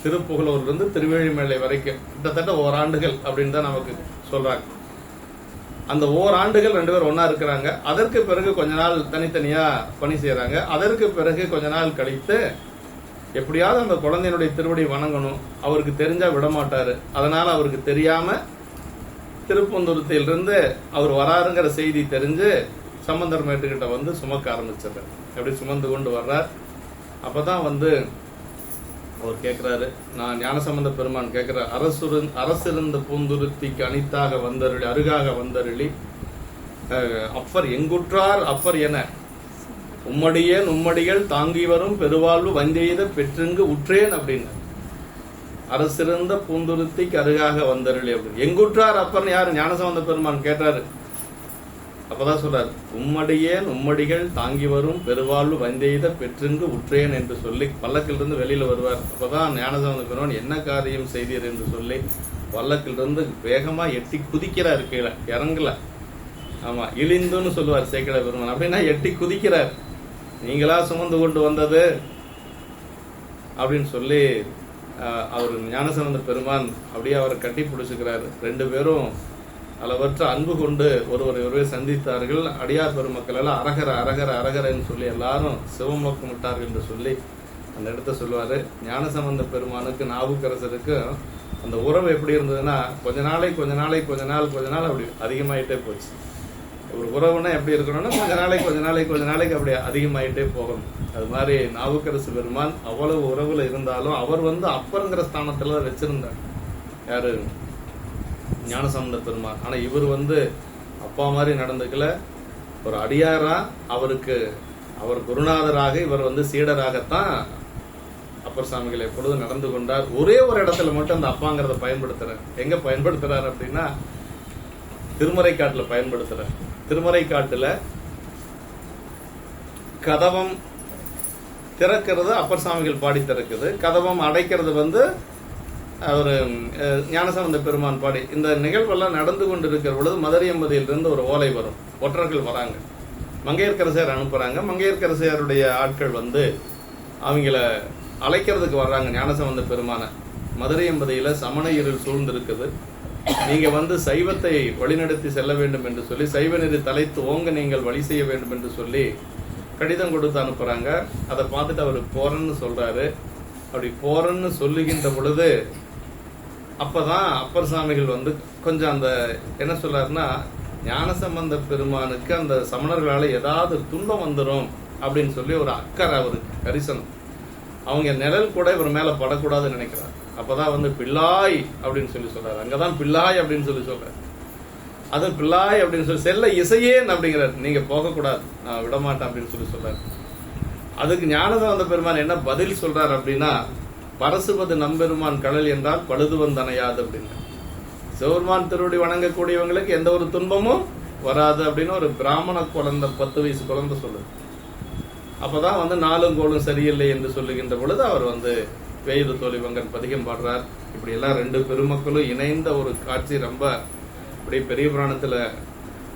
திருப்புகலூர்ல இருந்து திருவேழிமலை வரைக்கும் கிட்டத்தட்ட ஓராண்டுகள் அப்படின்னு தான் நமக்கு சொல்றாங்க. அந்த ஓராண்டுகள் 2 பேர் ஒன்னா இருக்கிறாங்க. அதற்கு பிறகு கொஞ்ச நாள் தனித்தனியா பணி செய்யறாங்க. அதற்கு பிறகு கொஞ்ச நாள் கழித்து எப்படியாவது அந்த குழந்தையினுடைய திருவடி வணங்கணும், அவருக்கு தெரிஞ்சா விடமாட்டாரு. அதனால அவருக்கு தெரியாம திருப்பந்துருத்திலிருந்து அவர் வராருங்கிற செய்தி தெரிஞ்சு சம்பந்தர் மேட்டுக்கிட்ட சுமக்க ஆரம்பிச்சிடுறாரு. எப்படி சுமந்து கொண்டு வர்றார். அப்பதான் அவர் கேட்கிறாரு, நான் ஞானசம்பந்த பெருமான் கேட்கிறார், அரசிருந்த பூந்துருத்திக்கு அனித்தாக வந்தருளி அருகாக வந்தருளி அப்பர் எங்குற்றார் அப்பர் என உம்மடியேன் உம்மடிகள் தாங்கி வரும் பெருவாழ்வு வந்தெய்த பெற்றுங்கு உற்றேன் அப்படின்னு. அரசிருந்த பூந்துருத்திக்கு அருகாக வந்தருளி அப்படின்னு. எங்குற்றார் அப்பர்னு யாரு? ஞானசம்பந்த பெருமான் கேட்டாரு. அப்பதான் சொல்றாரு, உம்மடியேன் உம்மடிகள் தாங்கி வரும் பெருவாழ்வு வந்தெய்த பெற்றுங்கு உற்றேன் என்று சொல்லி பல்லக்கிலிருந்து வெளியில வருவார். அப்பதான் ஞானசம்பந்த பெருமான் என்ன காரியம் செய்தீர் என்று சொல்லி பல்லக்கிலிருந்து வேகமா எட்டி குதிக்கிறார். கீழே இறங்கல. ஆமா, இழிந்துன்னு சொல்லுவார் சேக்கிழார் பெருமான். அப்படின்னா எட்டி குதிக்கிறார். நீங்களா சுமந்து கொண்டு வந்தது அப்படின்னு சொல்லி அவர் ஞானசம்பந்த பெருமான் அப்படியே அவரை கட்டி பிடிச்சுக்கிறாரு. 2 பேரும் அளவற்ற அன்பு கொண்டு ஒருவரை சந்தித்தார்கள். அடியார் பெருமக்கள் எல்லாம் அரகர அரகர அரகரன்னு சொல்லி எல்லாரும் சிவமோக்கம் விட்டார்கள் என்று சொல்லி அந்த இடத்த சொல்லுவாரு. ஞானசம்பந்த பெருமானுக்கு நாவுக்கரசருக்கு அந்த உறவு எப்படி இருந்ததுன்னா கொஞ்ச நாள் அப்படி அதிகமாயிட்டே போச்சு. ஒரு உறவுனா எப்படி இருக்கணும்னா கொஞ்ச நாளைக்கு அப்படி அதிகமாயிட்டே போகணும். அது மாதிரி நாவுக்கரசு பெருமான் அவ்வளவு உறவுல இருந்தாலும் அவர் அப்பருங்கிற ஸ்தானத்துல வச்சிருந்தார். யாரு? ஞானசம்பந்த பெருமான். ஆனா இவர் அப்பா மாதிரி நடந்துக்கல. ஒரு அடியாரா அவர் குருநாதராக, இவர் சீடராகத்தான் அப்பர் சாமிகள் எப்பொழுதும் நடந்து கொண்டார். ஒரே ஒரு இடத்துல மட்டும் அந்த அப்பாங்கிறத பயன்படுத்துறார். எங்க பயன்படுத்துறார் அப்படின்னா திருமறைக்காட்டுல பயன்படுத்துறார். திருமறைக்காட்டுல கதவம் திறக்கிறது அப்பர் சாமிகள் பாடி திறக்குது, கதவம் அடைக்கிறது அவர் ஞானசம்பந்த பெருமான் பாடி. இந்த நிகழ்வெல்லாம் நடந்து கொண்டு இருக்கிற பொழுது மதுரையம்பதியிலிருந்து ஒரு ஓலை வரும். ஒற்றர்கள் வராங்க, மங்கையர்க்கரசியார் அனுப்புறாங்க. மங்கையர்க்கரசியாருடைய ஆட்கள் அவங்கள அழைக்கிறதுக்கு வர்றாங்க ஞானசம்பந்த பெருமான. மதுரையம்பதியில சமண இருள் சூழ்ந்து இருக்குது, நீங்க சைவத்தை வழிநடத்தி செல்ல வேண்டும் என்று சொல்லி, சைவ நெறி தலைத்து ஓங்க நீங்கள் வழி செய்ய வேண்டும் என்று சொல்லி கடிதம் கொடுத்து அனுப்புறாங்க. அதை பார்த்துட்டு அவர் போறேன்னு சொல்றாரு. அப்படி போறேன்னு சொல்லுகின்ற பொழுது அப்பதான் அப்பர் சாமிகள் கொஞ்சம் அந்த என்ன சொல்றாருன்னா, ஞானசம்பந்த பெருமானுக்கு அந்த சமணர்களால ஏதாவது துன்பம் வந்துடும் அப்படின்னு சொல்லி ஒரு அக்கறை, அவருக்கு கரிசனம். அவங்க நிழல் கூட இவர் மேல படக்கூடாதுன்னு நினைக்கிறார். அப்பதான் பிள்ளாய் அப்படின்னு சொல்லி சொல்றாரு. அங்கதான் பிள்ளாய் அப்படின்னு சொல்லி சொல்றாரு. அது பிள்ளாய் அப்படின்னு சொல்லி செல்ல இசையேன் அப்படிங்கிறார். நீங்க போகக்கூடாது, நான் விடமாட்டேன் அப்படின்னு சொல்லி சொல்றாரு. அதுக்கு ஞானசம்பந்த பெருமான் என்ன பதில் சொல்றாரு அப்படின்னா, பரசுவது நம்பெருமான் கடல் என்றால் பழுதுவன் தனையாது அப்படின்னு. சிவபெருமான் திருவடி வணங்கக்கூடியவங்களுக்கு எந்த ஒரு துன்பமும் வராது அப்படின்னு ஒரு பிராமண குழந்தை, 10 வயசு குழந்தை சொல்லுது. அப்பதான் நாளும் கோளும் சரியில்லை என்று சொல்லுகின்ற பொழுது அவர் வேயுறு தோழிவங்கன் பதிகம் பாடுறார். இப்படி எல்லாம் 2 பெருமக்களும் இணைந்த ஒரு காட்சி. ரொம்ப இப்படி பெரிய புராணத்துல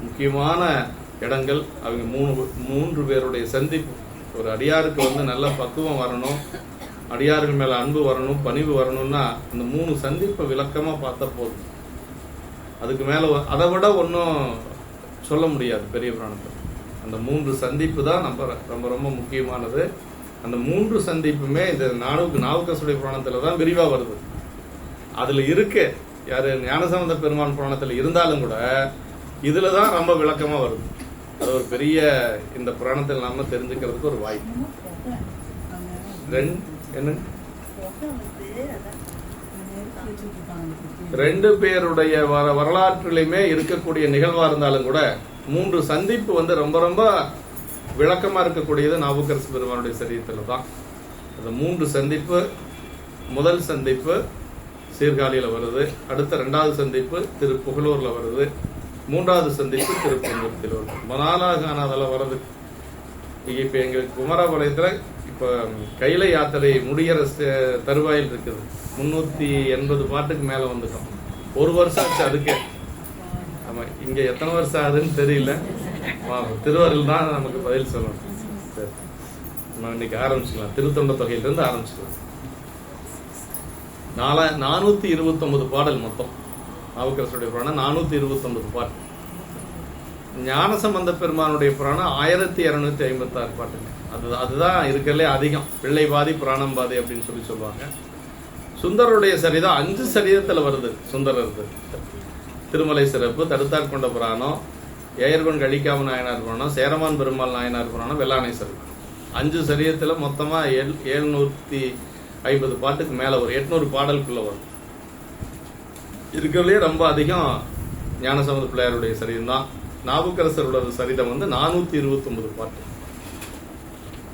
முக்கியமான இடங்கள். அவங்க 3 பேருடைய சந்திப்பு. ஒரு அடியாருக்கு நல்ல பக்குவம் வரணும், அடியார்கள் மேல அன்பு வரணும், பணிவு வரணும்னா அந்த 3 சந்திப்பை விளக்கமா பார்த்த போதும். அதுக்கு மேல அதை விட ஒன்னும் சொல்ல முடியாது பெரிய புராணத்தில். அந்த 3 சந்திப்பு தான் நம்ம ரொம்ப ரொம்ப முக்கியமானது. அந்த 3 சந்திப்புமே இந்த நாவுக்கரசுடைய புராணத்துல தான் விரிவா வருது. அதுல இருக்கு யாரு ஞானசம்பந்த பெருமான் புராணத்துல இருந்தாலும் கூட இதுலதான் ரொம்ப விளக்கமா வருது. அது ஒரு பெரிய இந்த புராணத்தில் நாம தெரிஞ்சுக்கிறதுக்கு ஒரு வாய்ப்பு. என்ன 2 பேருடைய வரலாற்றிலுமே இருக்கக்கூடிய நிகழ்வா இருந்தாலும் கூட 3 சந்திப்பு ரொம்ப ரொம்ப விளக்கமா இருக்கக்கூடியது நாவுக்கரசு பெருமானுடைய சரீரத்துல தான். அந்த 3 சந்திப்பு, முதல் சந்திப்பு சீர்காழியில வருது, அடுத்த 2வது சந்திப்பு திருப்புகலூர்ல வருது, 3வது சந்திப்பு திருப்பெருந்துறையில் வருது. மணாலாகானதில் வருது. இப்ப எங்க குமரபாளையத்துல இப்ப கைல யாத்திரை முடிகிற தருவாயில் இருக்குது. 380 பாட்டுக்கு மேல வந்துட்டோம். 1 வருஷம் ஆச்சு அதுக்கே. ஆமா, இங்க எத்தனை வருஷம் ஆகுதுன்னு தெரியல. திருவருள் தான் நமக்கு பதில் சொல்லணும். சரி, நம்ம இன்னைக்கு ஆரம்பிச்சுக்கலாம். திருத்தொண்ட தொகையிலிருந்து ஆரம்பிச்சுக்கலாம். 429 பாடல் மொத்தம். நாவுக்கரசுடைய புராணம் 429 பாட்டு. ஞானசம்பந்த பெருமானுடைய புராணம் 1256 பாட்டுங்க. அதுதான் இருக்கலே அதிகம். பிள்ளை பாதி புராணம் பாதி அப்படின்னு சொல்லி சொல்லுவாங்க. சுந்தரருடைய சரிதம் 5 சரீரத்துல வருது. சுந்தரருக்கு திருமலை சிறப்பு, தடுத்தாட்கொண்ட புராணம், ஏயர்கொன் கழிக்காம நாயனார் புராணம், சேரமான் பெருமாள் நாயனார் புராணம், வெள்ளானை சிறப்பு. 5 சரீரத்துல மொத்தமா 750 பாட்டுக்கு மேல வரும். 800 பாடலுக்குள்ள வரும். இருக்கிறதுலே ரொம்ப அதிகம் ஞானசம்பந்த பிள்ளையாருடைய சரிதம் தான். நாவுக்கரசரோட சரிதம் 429 பாட்டு.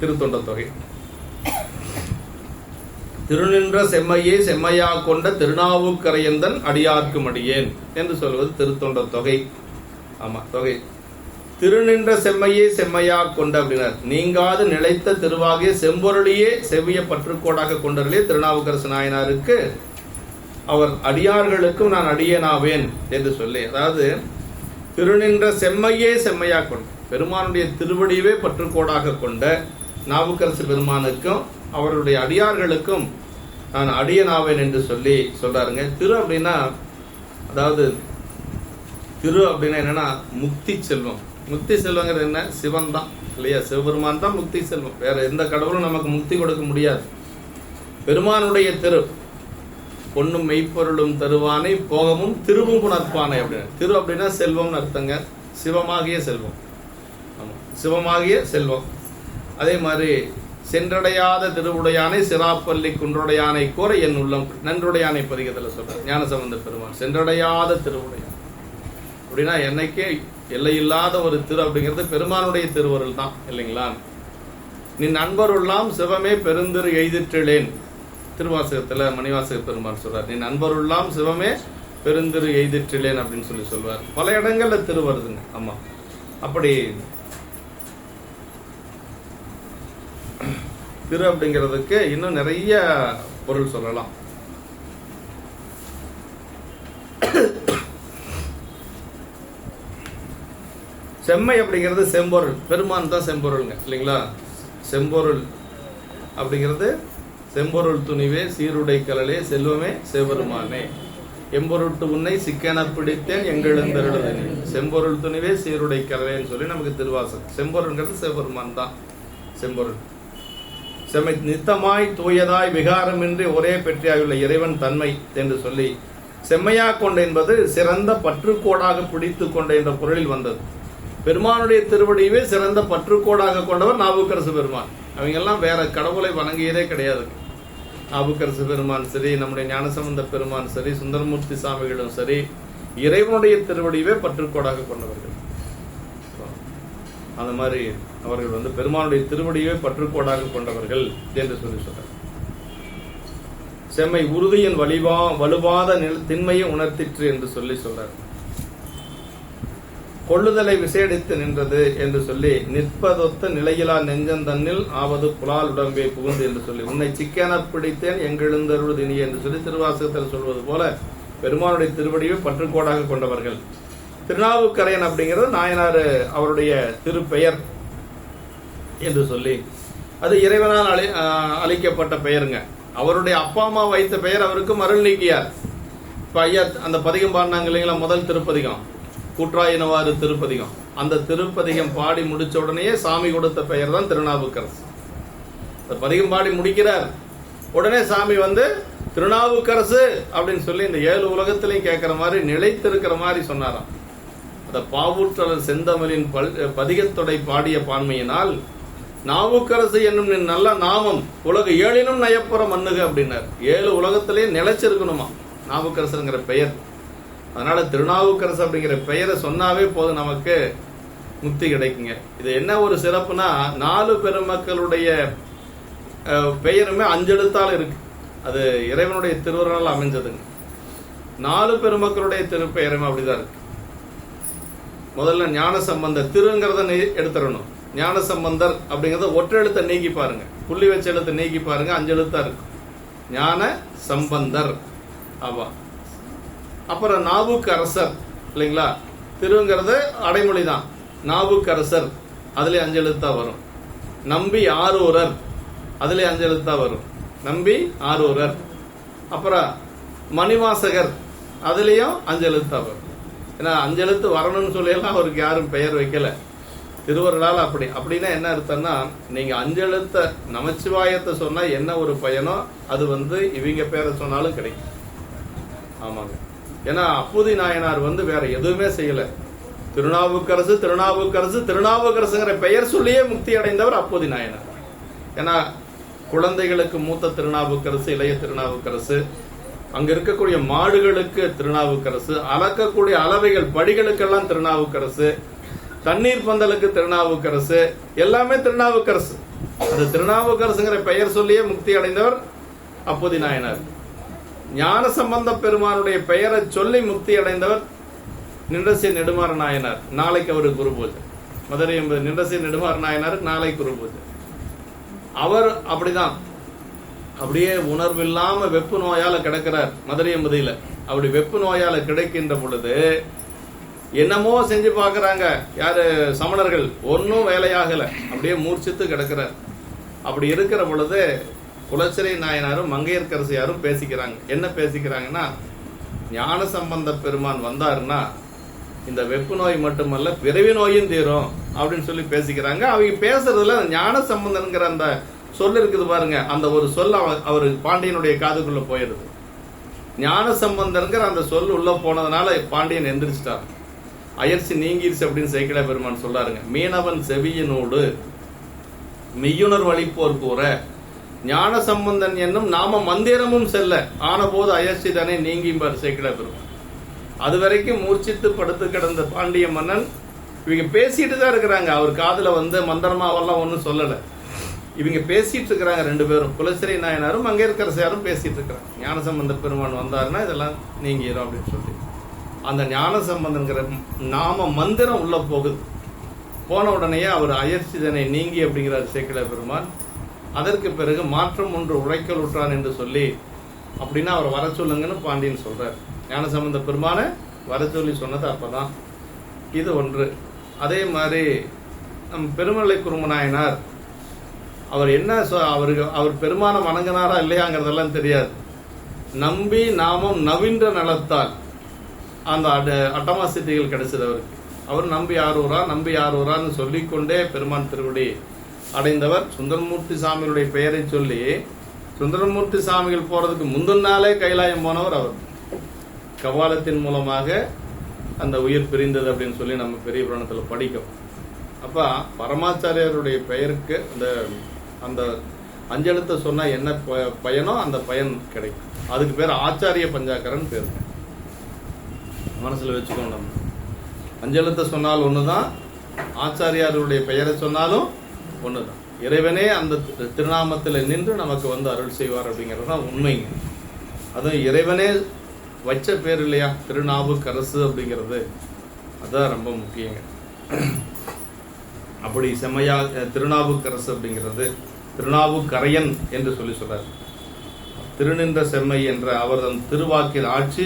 திருத்தொண்ட தொகை. திருநின்ற செம்மையே செம்மையா கொண்ட திருநாவுக்கரையந்தன் அடியார்க்கு மடியேன் என்று சொல்வது திருத்தொண்ட தொகை. ஆமா, தொகை. திருநின்ற செம்மையே செம்மையா கொண்ட அப்படின்னார். நீங்காது நிலைத்த திருவாகிய செம்பொருளியே செவ்விய பற்றுக்கோடாக கொண்டவர்களே திருநாவுக்கரசு நாயனாருக்கு அவர் அடியார்களுக்கும் நான் அடியேனாவேன் என்று சொல்லி, அதாவது திருநின்ற செம்மையே செம்மையா கொண்ட பெருமானுடைய திருவடியவே பற்றுக்கோடாக கொண்ட நாவுக்கரசு பெருமானுக்கும் அவருடைய அடியார்களுக்கும் நான் அடியனாவேன் என்று சொல்லி சொல்றாருங்க. திரு அப்படின்னா, அதாவது திரு அப்படின்னா என்னன்னா முக்தி செல்வம். முக்தி செல்வங்கிறது என்ன? சிவன் தான் இல்லையா? சிவபெருமான் தான் முக்தி செல்வம். வேற எந்த கடவுளும் நமக்கு முக்தி கொடுக்க முடியாது. பெருமானுடைய திரு பொன்னும் மெய்ப்பொருளும் தருவானை போகமும் திருவும் புணர்ப்பானை அப்படின்னு. திரு அப்படின்னா செல்வம்னு அர்த்தங்க. சிவமாகிய செல்வம். ஆமா, சிவமாகிய செல்வம். அதே மாதிரி சென்றடையாத திருவுடையானை சிராப்பள்ளி குன்றுடையானை கோர என் உள்ளம் நன்றுடையானை பதிகத்தில் சொல்ற ஞானசம்பந்த பெருமான். சென்றடையாத திருவுடையான் அப்படின்னா என்னைக்கே எல்லையில்லாத ஒரு திரு அப்படிங்கிறது பெருமானுடைய திருவருள் தான் இல்லைங்களா? நின் நண்பருள்ளாம் சிவமே பெருந்திரு எய்திற்றேன் திருவாசகத்துல மணிவாசக பெருமான் சொல்றார், நீ நண்பருள்ளாம் சிவமே பெருந்திரு எய்திற்றிலேன் அப்படின்னு சொல்லுவார். பல இடங்கள்ல திரு வருதுங்க. ஆமா, அப்படி திரு அப்படிங்கிறதுக்கு இன்னும் நிறைய பொருள் சொல்லலாம். செம்மை அப்படிங்கிறது செம்பொருள், பெருமான் தான் செம்பொருளுங்க இல்லைங்களா. செம்பொருள் அப்படிங்கிறது செம்பொருள் துணிவே சீருடை கலலே செல்வமே சிவபெருமானே, எம்பொருட்டு உன்னை சிக்கன பிடித்தேன் எங்களெழுந்தருளே, செம்பொருள் துணிவே சீருடை கலலேன்னு சொல்லி நமக்கு திருவாசகம். செம்பொருள்ங்கிறது சிவபெருமான் தான் செம்பொருள். செம்மை நித்தமாய் தூயதாய் விகாரமின்றி ஒரே பெற்றியாயுள்ள இறைவன் தன்மை என்று சொல்லி செம்மையா கொண்ட என்பது சிறந்த பற்றுக்கோடாக பிடித்து கொண்ட என்ற பொருளில் வந்தது. பெருமானுடைய திருவடியவே சிறந்த பற்றுக்கோடாக கொண்டவர் நாவுக்கரசு பெருமான். அவங்க எல்லாம் வேற கடவுளை வணங்கியதே கிடையாது. நாவுக்கரசு பெருமான் சரி, நம்முடைய ஞானசம்பந்த பெருமான் சரி, சுந்தரமூர்த்தி சாமிகளும் சரி, இறைவனுடைய திருவடியவே பற்றுக்கோடாக கொண்டவர்கள். அந்த மாதிரி அவர்கள் பெருமானுடைய திருவடியவே பற்றுக்கோடாக கொண்டவர்கள் என்று சொல்லி சொல்றார். செம்மை உறுதியின் வலுவாத திண்மையை உணர்த்திற்று என்று சொல்லி சொல்றார். கொள்ளுதலை விசேடித்து நின்றது என்று சொல்லி நிற்பதொத்த நிலையிலா நெஞ்சந்தன்னில் ஆவது புலால் உடம்பே புகுந்து என்று சொல்லி உன்னை சிக்கன பிடித்தேன் எங்கெழுந்தருள் இனி என்று சொல்லி திருவாசகத்தில் சொல்வது போல பெருமானுடைய திருவடியை பற்றுக்கோடாக கொண்டவர்கள். திருநாவுக்கரையன் அப்படிங்கிறது நாயனார் அவருடைய திருப்பெயர் என்று சொல்லி அது இறைவனால் அளிக்கப்பட்ட பெயருங்க. அவருடைய அப்பா அம்மா வைத்த பெயர் அவருக்கு மருள் நீக்கியார். இப்ப ஐயா அந்த பதிகம் பாடினாங்க இல்லைங்களா, முதல் திருப்பதிகம் கூற்றாயினவாறு திருப்பதிகம். அந்த திருப்பதிகம் பாடி முடிச்ச உடனே சாமி கொடுத்த பெயர் தான் திருநாவுக்கரசு. பதிகம் பாடி முடிக்கிறார், உடனே சாமி திருநாவுக்கரசு அப்படின்னு சொல்லி இந்த 7 உலகத்திலையும் கேட்கிற மாதிரி நிலைத்திருக்கிற மாதிரி சொன்னாராம். அந்த பாவூற்றலர் செந்தமிழின் பதிகத்தொடை பாடிய பான்மையினால் நாவுக்கரசு என்னும் நல்ல நாமம் உலக 7னும் நயப்புற மண்ணுக அப்படின்னார். 7 உலகத்திலேயே நிலைச்சிருக்கணுமா நாவுக்கரசுங்கிற பெயர். அதனால திருநாவுக்கரசு அப்படிங்கிற பெயரை சொன்னாவே போதும், நமக்கு முக்தி கிடைக்குங்க. இது என்ன ஒரு சிறப்புனா 4 பெருமக்களுடைய பெயருமே 5 எழுத்தால் இருக்கு. அது இறைவனுடைய திருவருளால் அமைஞ்சதுங்க. 4 பெருமக்களுடைய திருப்பெயருமே அப்படிதான் இருக்கு. முதல்ல ஞான சம்பந்தர், திருங்கிறத எடுத்துடணும். ஞான சம்பந்தர் அப்படிங்கறத ஒற்றை எழுத்தை நீக்கி பாருங்க, புள்ளி வச்ச எழுத்தை நீக்கி பாருங்க, 5 எழுத்தா இருக்கு. ஞான சம்பந்தர். ஆவா. அப்புறம் நாவுக்கரசர் இல்லைங்களா, திருங்கிறது அடைமொழி தான். நாவுக்கரசர் அதுல 5 எழுத்தா வரும். நம்பி ஆரூரர் அதுல 5 எழுத்தா வரும். நம்பி ஆரூரர். அப்புறம் மணிவாசகர் அதுலயும் 5 எழுத்தா வரும். ஏன்னா 5 எழுத்து வரணும்னு சொல்லியெல்லாம் அவருக்கு யாரும் பெயர் வைக்கல, திருவருளால். அப்படின்னா என்ன அர்த்தம்னா, நீங்க 5 எழுத்த நமச்சிவாயத்தை சொன்னா என்ன ஒரு பயனோ அது இவங்க பேரை சொன்னாலும் கிடைக்கும். ஆமாங்க. ஏன்னா அப்பூதி நாயனார் வேற எதுவுமே செய்யல. திருநாவுக்கரசு திருநாவுக்கரசு திருநாவுக்கரசுங்கிற பெயர் சொல்லியே முக்தி அடைந்தவர் அப்பூதி நாயனார். ஏன்னா குழந்தைகளுக்கு மூத்த திருநாவுக்கரசு, இளைய திருநாவுக்கரசு, அங்க இருக்கக்கூடிய மாடுகளுக்கு திருநாவுக்கரசு, அளக்கக்கூடிய அளவைகள் படிகளுக்கெல்லாம் திருநாவுக்கரசு, தண்ணீர் பந்தலுக்கு திருநாவுக்கரசு, எல்லாமே திருநாவுக்கரசு. அந்த திருநாவுக்கரசுங்கிற பெயர் சொல்லியே முக்தி அடைந்தவர் அப்பூதி நாயனார். ஞான சம்பந்த பெருமானுடைய பெயரை சொல்லி முக்தி அடைந்தவர் நின்றசி நெடுமாற நாயனார். நாளைக்கு அவருக்கு குரு பூஜை. மதுரை என்பது நின்றசி நெடுமாற நாயனாருக்கு நாளை குரு பூஜை. அவர் அப்படிதான், அப்படியே உணர்வில்லாம வெப்பு நோயால கிடக்கிறார் மதுரை என்பதில. அப்படி வெப்பு நோயால கிடைக்கின்ற பொழுது என்னமோ செஞ்சு பாக்குறாங்க யாரு, சமணர்கள். ஒன்னும் வேலையாகல, அப்படியே மூர்ச்சித்து கிடக்கிறார். அப்படி இருக்கிற பொழுது குலச்சிறை நாயனாரும் மங்கையர்க்கரசியாரும் பேசிக்கிறாங்க. என்ன பேசிக்கிறாங்கன்னா, ஞான சம்பந்த பெருமான் வந்தாருன்னா இந்த வெப்பு நோய் மட்டுமல்ல பிறவி நோயும் தீரும் அப்படின்னு சொல்லி பேசிக்கிறாங்க. அவங்க பேசுறதுல ஞான சம்பந்தன்கிற அந்த சொல் இருக்குது பாருங்க, அந்த ஒரு சொல் அவரு பாண்டியனுடைய காதுக்குள்ள போயிருது. ஞான சம்பந்தன்கிற அந்த சொல் உள்ள போனதுனால பாண்டியன் எந்திரிச்சிட்டார். அயற்சி நீங்கிருச்சு அப்படின்னு சேக்கிழ பெருமான் சொல்றாருங்க. மீனவன் செவியினோடு மெய்யுணர் வழிப்போர் கூற ஞான சம்பந்தன் என்னும் நாம மந்திரமும் செல்ல ஆன போது அயற்சி தானே நீங்கிம்பார் சேக்கிழ பெருமான். அது வரைக்கும் மூர்ச்சித்து படுத்து கிடந்த பாண்டிய மன்னன் இவங்க பேசிட்டு தான் இருக்கிறாங்க. அவர் காதுல மந்திரமாவெல்லாம் ஒன்னும் சொல்லல. இவங்க பேசிட்டு இருக்கிறாங்க, ரெண்டு பேரும் குலசிறை நாயனாரும் மங்கையர்க்கரசியாரும் பேசிட்டு இருக்கிறாங்க. ஞானசம்பந்த பெருமான் வந்தாருன்னா இதெல்லாம் நீங்கிடும் அப்படின்னு சொல்லி அந்த ஞானசம்பந்தங்கிற நாம மந்திரம் உள்ள போகுது. போன உடனேயே அவர் அயற்சிதனை நீங்கி அப்படிங்கிறார் சேக்கிழார் பெருமான். அதற்கு பிறகு மாற்றம் ஒன்று உழைக்கல் உற்றான் என்று சொல்லி அப்படின்னா அவர் வர சொல்லுங்கன்னு பாண்டியன் சொல்றார். ஞானசம்பந்த பெருமான வர சொல்லி சொன்னது அப்பதான். இது ஒன்று. அதே மாதிரி நம் பெருமலை குருமநாயனார் அவர் என்ன அவர் பெருமான வணங்கினாரா இல்லையாங்கிறதெல்லாம் தெரியாது. நம்பி நாமம் நவீன்ற நலத்தால் அந்த அட்டமா சித்திகள் கிடைச்சது அவருக்கு. அவர் நம்பி ஆரூரான்னு சொல்லிக்கொண்டே பெருமான் திருவடி அடைந்தவர். சுந்தரமூர்த்தி சாமிகளுடைய பெயரை சொல்லி சுந்தரமூர்த்தி சாமிகள் போறதுக்கு முந்தின நாளே கைலாயம் போனவர் அவர். கபாலத்தின் மூலமாக அந்த உயிர் பிரிந்தது அப்படின்னு சொல்லி நம்ம பெரிய புராணத்தில் படிக்கும். அப்ப பரமாச்சாரியருடைய பெயருக்கு அந்த அஞ்செழுத்தை சொன்னா என்ன பயனோ அந்த பயன் கிடைக்கும். அதுக்கு பேர் ஆச்சாரிய பஞ்சாக்கரன் பேரு. மனசுல வச்சுக்கோங்க. நம்ம அஞ்செழுத்தை சொன்னால் ஒண்ணுதான், ஆச்சாரியாருடைய பெயரை சொன்னாலும் ஒண்ணுதான். இறைவனே அந்த திருநாமத்தில் நின்று நமக்கு வந்து அருள் செய்வார் அப்படிங்கிறது தான் உண்மைங்க. அதுவும் இறைவனே வச்ச பேர் இல்லையா, திருநாவுக்கரசு அப்படிங்கிறது. அதுதான் ரொம்ப முக்கியங்க. அப்படி செம்மையா திருநாவுக்கரசு அப்படிங்கிறது திருநாவுக்கரையன் என்று சொல்றார். திருநின்ற செம்மை என்ற அவரது திருவாக்கின் ஆட்சி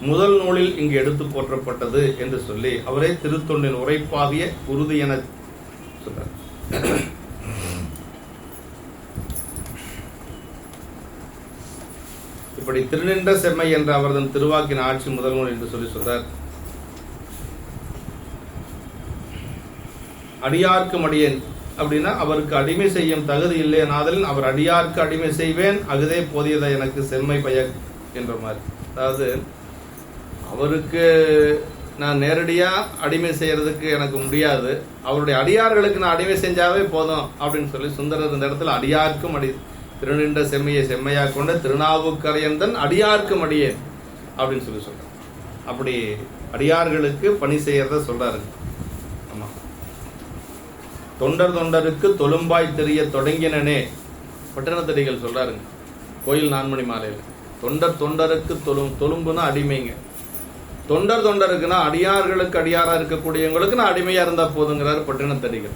முதல் நூலில் இங்கு எடுத்து போற்றப்பட்டது என்று சொல்லி அவரே திருத்தொண்டின் உரைப்பாகிய உறுதி என சொல்றார். இப்படி திருநின்ற செம்மை என்ற அவரது திருவாக்கின் ஆட்சி முதல் நூல் என்று சொல்லி சொல்றார். அடியார்க்கு அடியேன் அப்படின்னா அவருக்கு அடிமை செய்யும் தகுதி இல்லையனாதலின் அவர் அடியார்க்கு அடிமை செய்வேன், அகுதே போதியதை எனக்கு செம்மை பயக் என்ற மாதிரி. அதாவது அவருக்கு நான் நேரடியா அடிமை செய்யறதுக்கு எனக்கு முடியாது, அவருடைய அடியார்களுக்கு நான் அடிமை செஞ்சாவே போதும் அப்படின்னு சொல்லி சுந்தரர் இந்த இடத்துல அடியார்க்கும் திருநின்ற செம்மையை செம்மையாக கொண்ட திருநாவுக்கரையந்தன் அடியார்க்கும் அடியேன் அப்படின்னு சொல்லி சொல்றார். அப்படி அடியார்களுக்கு பணி செய்யறத சொல்றாரு. ஆமா, தொண்டருக்கு தொழும்பாய் தெரிய தொடங்கினனே பட்டணத்தடிகள் சொல்றாருங்க கோயில் 4 மணி மாலையில். தொண்டருக்கு தொழும்புனா அடிமைங்க. தொண்டருக்குன்னா அடியார்களுக்கு அடியாரா இருக்கக்கூடியவங்களுக்கு நான் அடிமையா இருந்தா போதுங்கிறாரு பட்டினத்தடிகள்.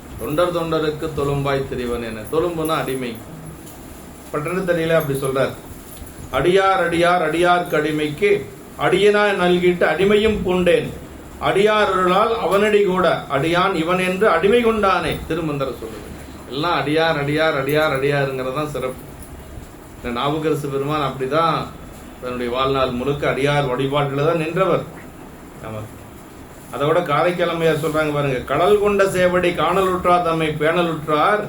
தொண்டருக்கு தொழும்பாய் தெரிவன் என்ன, தொழும்புனா அடிமை. பட்டினத்தடியில அப்படி சொல்றார். அடியார்க்கு அடிமைக்கு அடியனா நல்கிட்டு அடிமையும் பூண்டேன், அடியார்களால் அவனடி கூட அடியான் இவன் என்று அடிமை கொண்டானே திருமந்திர சொல்லுது. எல்லாம் அடியாருங்கிறதான் சிறப்பு. நாவுக்கரசு பெருமான் அப்படிதான் தன்னுடைய வாழ்நாள் முழுக்க அடியார் வழிபாட்டில தான் நின்றவர். அதோட காரைக்கிழமையார் சொல்றாங்க பாருங்க, கடல் கொண்ட சேவடி காணலுற்றார் தம்மை பேணலுற்றார்,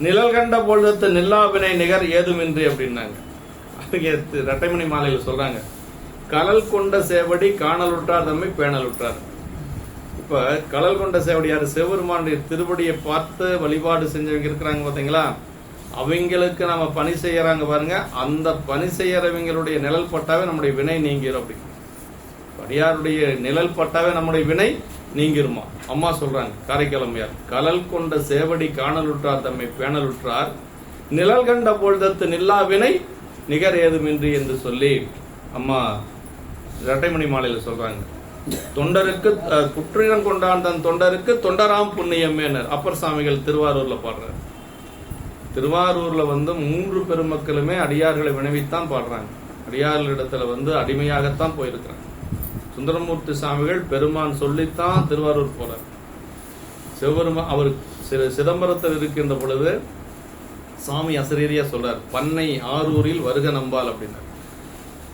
நிழல் கண்ட பொழுது நில்லாவினை நிகர் ஏதுமின்றி அப்படின்னாங்க. இரட்டைமணி மாலையில சொல்றாங்க, கடல் கொண்ட சேவடி காணலுற்றார் தம்மை பேணலுற்றார். இப்ப கடல் கொண்ட சேவடி யாரு? சிவபெருமானுடைய திருவடியை பார்த்து வழிபாடு செஞ்சவங்க இருக்கிறாங்க பாத்தீங்களா, அவங்களுக்கு நம்ம பணி செய்யறாங்க பாருங்க. அந்த பணி செய்யறவங்களுடைய நிழல் பட்டாவே நம்முடைய வினை நீங்கிரும். அப்படி அடியாருடைய நிழல் பட்டாவே நம்முடைய வினை நீங்கிருமா. அம்மா சொல்றாங்க காரைக்கிழமையார், கடல் கொண்ட சேவடி காணலுற்றார் தம்மை பேணலுற்றார், நிழல் கண்ட பொழுதத்து நில்லா வினை நிகர் ஏதுமின்றி என்று சொல்லி அம்மா இரட்டைமணி மாலையில சொல்றாங்க. தொண்டருக்கு குற்றிடம் கொண்டான் தன் தொண்டருக்கு தொண்டராம் புண்ணியமேனர் அப்பர் சாமிகள் திருவாரூர்ல பாடுறாரு. திருவாரூர்ல 3 பெருமக்களுமே அடியார்களை வினவித்தான் பாடுறாங்க. அடியார்களிடத்துல அடிமையாகத்தான் போயிருக்கிறாங்க. சுந்தரமூர்த்தி சாமிகள் பெருமான் சொல்லித்தான் திருவாரூர் போறார். சிவபெருமான் அவர் சிதம்பரத்தில் இருக்கின்ற பொழுது சாமி அசரீரியா சொல்றார், பண்ணை ஆரூரில் வருக நம்பால் அப்படின்னார்.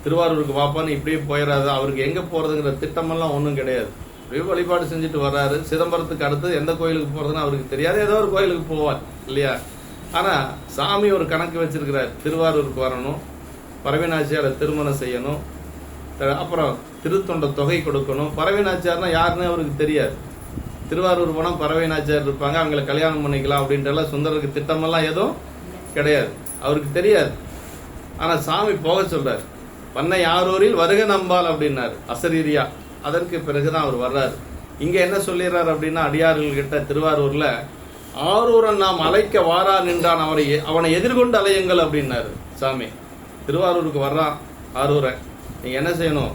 திருவாரூருக்கு வாப்பான்னு இப்படியே போயிடாது. அவருக்கு எங்க போறதுங்கிற திட்டமெல்லாம் ஒன்றும் கிடையாது. அப்படியே வழிபாடு செஞ்சுட்டு வர்றாரு. சிதம்பரத்துக்கு அடுத்து எந்த கோயிலுக்கு போறதுன்னு அவருக்கு தெரியாது. ஏதோ ஒரு கோயிலுக்கு போவார் இல்லையா. ஆனா சாமி ஒரு கணக்கு வச்சிருக்கிறார். திருவாரூருக்கு வரணும், பரவினாச்சியாரை திருமணம் செய்யணும், அப்புறம் திருத்தொண்ட தொகை கொடுக்கணும். பரவினாச்சியார்னா யாருன்னு அவருக்கு தெரியாது. திருவாரூர் போனா பரவினாச்சியார் இருப்பாங்க, அவங்களை கல்யாணம் பண்ணிக்கலாம் அப்படின்ற சுந்தரருக்கு திட்டமெல்லாம் எதுவும் கிடையாது, அவருக்கு தெரியாது. ஆனா சாமி போக சொல்றாரு, பண்ணை ஆரூரில் வருக நம்பால் அப்படின்னாரு அசரீரியா. அதற்கு பிறகுதான் அவர் வர்றாரு. இங்க என்ன சொல்லிடுறாரு அப்படின்னா, அடியார்கள் கிட்ட திருவாரூர்ல ஆரூரன் நாம் அழைக்க வாரா நின்றான், அவனை எதிர்கொண்டு அலையுங்கள் அப்படின்னாரு சாமி. திருவாரூருக்கு வர்றான் ஆரூரன், நீங்க என்ன செய்யணும்,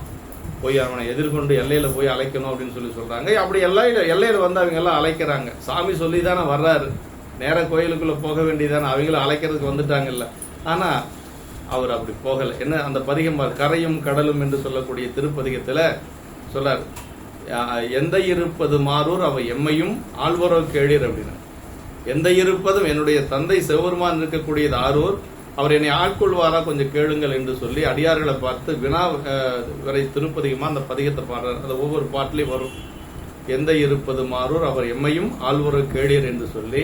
போய் அவனை எதிர்கொண்டு எல்லையில போய் அழைக்கணும் அப்படின்னு சொல்றாங்க. அப்படி எல்லையில வந்து அவங்க எல்லாம் அழைக்கிறாங்க. சாமி சொல்லி தானே வர்றாரு, நேர கோயிலுக்குள்ள போக வேண்டியதானே, அவங்களும் அழைக்கிறதுக்கு வந்துட்டாங்கல்ல. ஆனா அவர் அப்படி போகல. என்ன அந்த பதிகம் கரையும் கடலும் என்று சொல்லக்கூடிய திருப்பதிகத்துல சொல்றாரு, எந்த இருப்பது மாறூர் அவ எம்மையும் ஆழ்வரோ கேளீர் அப்படின்னு. எந்த இருப்பதும் என்னுடைய தந்தை சிவபெருமான் இருக்கக்கூடியது ஆரூர், அவர் என்னை ஆட்கொள்வாரா கொஞ்சம் கேளுங்கள் என்று சொல்லி அடியார்களை பார்த்து வினா வரை திருப்பதிகமா அந்த பதிகத்தை பாடுறார். அது ஒவ்வொரு பாட்டிலையும் வரும், எந்த இருப்பது மாறூர் அவர் எம்மையும் ஆழ்வரோ கேளீர் என்று சொல்லி.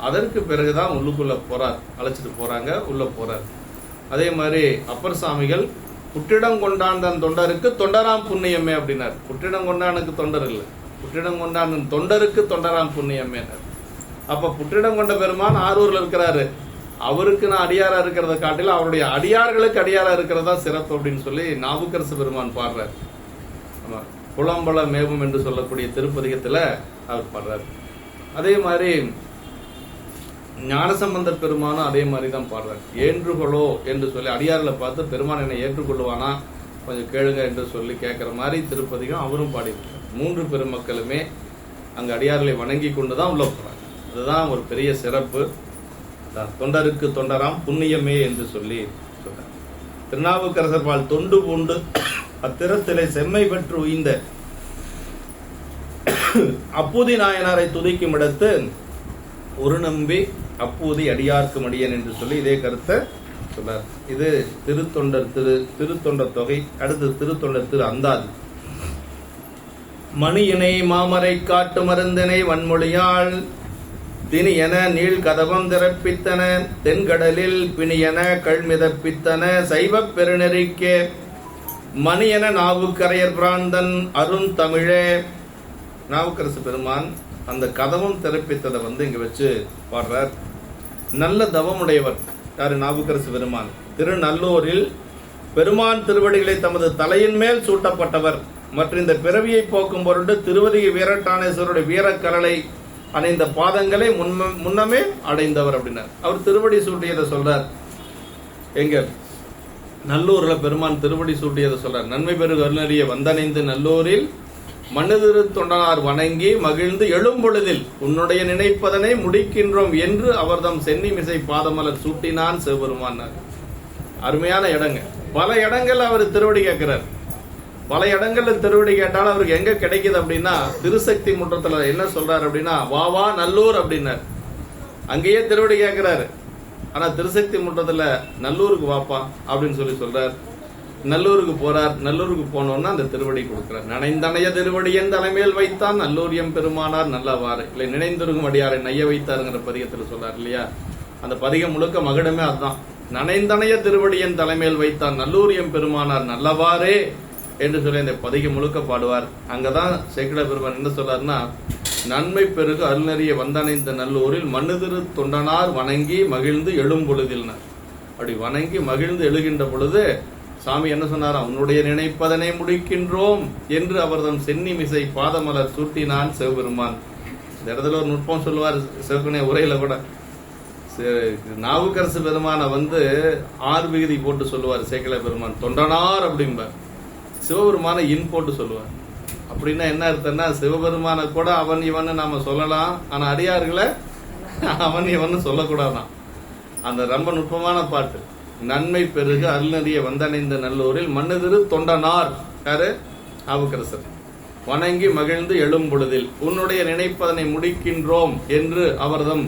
அதற்கு பிறகுதான் உள்ளுக்குள்ள போறார், அழைச்சிட்டு போறாங்க, உள்ள போறார். அதே மாதிரி அப்பர் சாமிகள் புற்றிடம் கொண்டான் தன் தொண்டருக்கு தொண்டராம் புண்ணியமே அப்படின்னார். புற்றிடம் கொண்டானுக்கு தொண்டர் இல்லை, புற்றிடம் கொண்டான் தொண்டருக்கு தொண்டராம் புண்ணியமே. அப்ப புற்றிடம் கொண்ட பெருமான் ஆரூர்ல இருக்கிறாரு, அவருக்கு நான் அடியாரா இருக்கிறத காட்டில அவருடைய அடியார்களுக்கு அடியாரா இருக்கிறதா சிறப்பு அப்படின்னு சொல்லி நாவுக்கரசு பெருமான் பாடுறார். புலம்பல மேவும் என்று சொல்லக்கூடிய திருப்பதிகத்துல அவர் பாடுறார். அதே மாதிரி ஞானசம்பந்த பெருமானும் அதே மாதிரி தான் பாடுறார். ஏற்றுக்கொள்ளோ என்று சொல்லி அடியார்களை பார்த்து பெருமான் என்னை ஏற்றுக்கொள்ளுவானா கொஞ்சம் கேளுங்க என்று சொல்லி கேட்கிற மாதிரி திருப்பதிகம் அவரும் பாடியிருக்கார். 3 பெருமக்களுமே அங்க அடியார்களை வணங்கி கொண்டுதான் உள்ள போறாங்க. அதுதான் ஒரு பெரிய சிறப்பு. தொண்டருக்கு தொண்டராம் புண்ணியமே என்று சொல்லி சொல்றார். திருநாவுக்கரசர் பால் தொண்டு பூண்டு அத்திரத்திலே செம்மை பெற்று உய்ந்த அப்பூதி நாயனாரை துதிக்கும் இடத்து ஒரு நம்பி அப்பூதி அடியார்க்கு மடியன் என்று சொல்லி இதே கருத்தை சொல்றார். இது திருத்தொண்டர் தொகை. அடுத்து திருத்தொண்டர் திரு அந்தாதி. மணியினை மாமரை காட்டு மருந்தினை வன்மொழியால் திணியன நீள் கதவம் திறப்பித்தன தென்கடலில் பிணியன கள்மிதப்பித்தன சைவப் பெருநெறிக்கே மணியன நாவுக்கரையர் பிராந்தன் அருந்தமிழே. நாவுக்கரசு பெருமான் அந்த கதவம் திறப்பித்ததை இங்க வச்சு பாடுறார். நல்ல தவமுடையவர் யாரு? நாவுக்கரசு பெருமான். திருநல்லூரில் பெருமான் திருவடிகளை தமது தலையின் மேல் சூட்டப்பட்டவர். மற்றும் இந்த பிறவியை போக்கும் பொருட்டு திருவதிகை வீரட்டானேஸ்வருடைய வீரக்கரலை அணைந்த பாதங்களை முன்னமே அடைந்தவர் அப்படின்னார். அவர் திருவடி சூட்டியதை சொல்றார். எங்க நல்லூர்ல பெருமான் திருவடி சூட்டியதை சொல்றார். நன்மை பெருகு அருளறிய வந்தணைந்து நல்லூரில் மண்ணுதிரு தொண்டனார் வணங்கி மகிழ்ந்து எழும்பொழுதில் உன்னுடைய நினைப்பதனை முடிக்கின்றோம் என்று அவர்தம் சென்னி மிசை பாதமலர் சூட்டினான் சிவபெருமான். அருமையான இடங்க. பல இடங்கள் அவர் திருவடி கேட்கிறார். பல இடங்கள்ல திருவடி கேட்டாலும் அவருக்கு எங்க கிடைக்குது அப்படின்னா திருசக்தி முற்றத்துல என்ன சொல்றாரு அப்படின்னா வா வா நல்லூர் அப்படின்னார். அங்கேயே திருவடி கேட்கிறாரு. ஆனா திருசக்தி முற்றத்துல நல்லூருக்கு வாப்பா அப்படின்னு சொல்லி சொல்றார். நல்லூருக்கு போறார். நல்லூருக்கு போனோம்னா அந்த திருவடி கொடுக்கிறார். நனைந்தனைய திருவடியன் தலைமையில் வைத்தான் நல்லூர் எம் பெருமானார் நல்லவாறு இல்லை நினைந்திருக்கும் அடியாரை நைய வைத்தாருங்கிற பதிகத்துல சொல்றாரு இல்லையா. அந்த பதிகம் முழுக்க மகிடமே அதுதான். நனைந்தனைய திருவடியன் தலைமையில் வைத்தான் நல்லூர் எம் பெருமானார் நல்லவாறே என்று சொல்லி அந்த பதிகம் முழுக்க பாடுவார். அங்கதான் சேக்கிழார் பெருமான் என்ன சொல்றாருன்னா நன்மை பெருகு அருளறிய வந்தணைந்த நல்லூரில் மண்ணுதிரு தொண்டனார் வணங்கி மகிழ்ந்து எழும் பொழுதில்னார். அப்படி வணங்கி மகிழ்ந்து எழுகின்ற பொழுது சாமி என்ன சொன்னாரா, உன்னுடைய நினைப்பதனை முடிக்கின்றோம் என்று அவர்தம் சென்னி மிசை பாதமலர் சூட்டினான் சிவபெருமான். இந்த இடத்துல ஒரு நுட்பம் சொல்லுவார் சிவகணே உரையில கூட. நாவுக்கரசு பெருமான ஆறு விகுதி போட்டு சொல்லுவார் சேக்கிழார் பெருமான். தொண்டனார் அப்படிம்பார். சிவபெருமான இன் போட்டு சொல்லுவார். அப்படின்னா என்ன அர்த்தம்னா சிவபெருமான கூட அவன் இவன் நாம சொல்லலாம், ஆனா அடியார்களை அவன் இவன் சொல்லக்கூடாதான். அந்த ரொம்ப நுட்பமான பாட்டு. நன்மை பெருகு அருள்நறிய வந்தணைந்த நல்லூரில் மண்ணுதிரு தொண்டனார் யாரு? நாவுக்கரசர் வணங்கி மகிழ்ந்து எழும் பொழுதில் உன்னுடைய நினைப்பதனை முடிக்கின்றோம் என்று அவர்தம்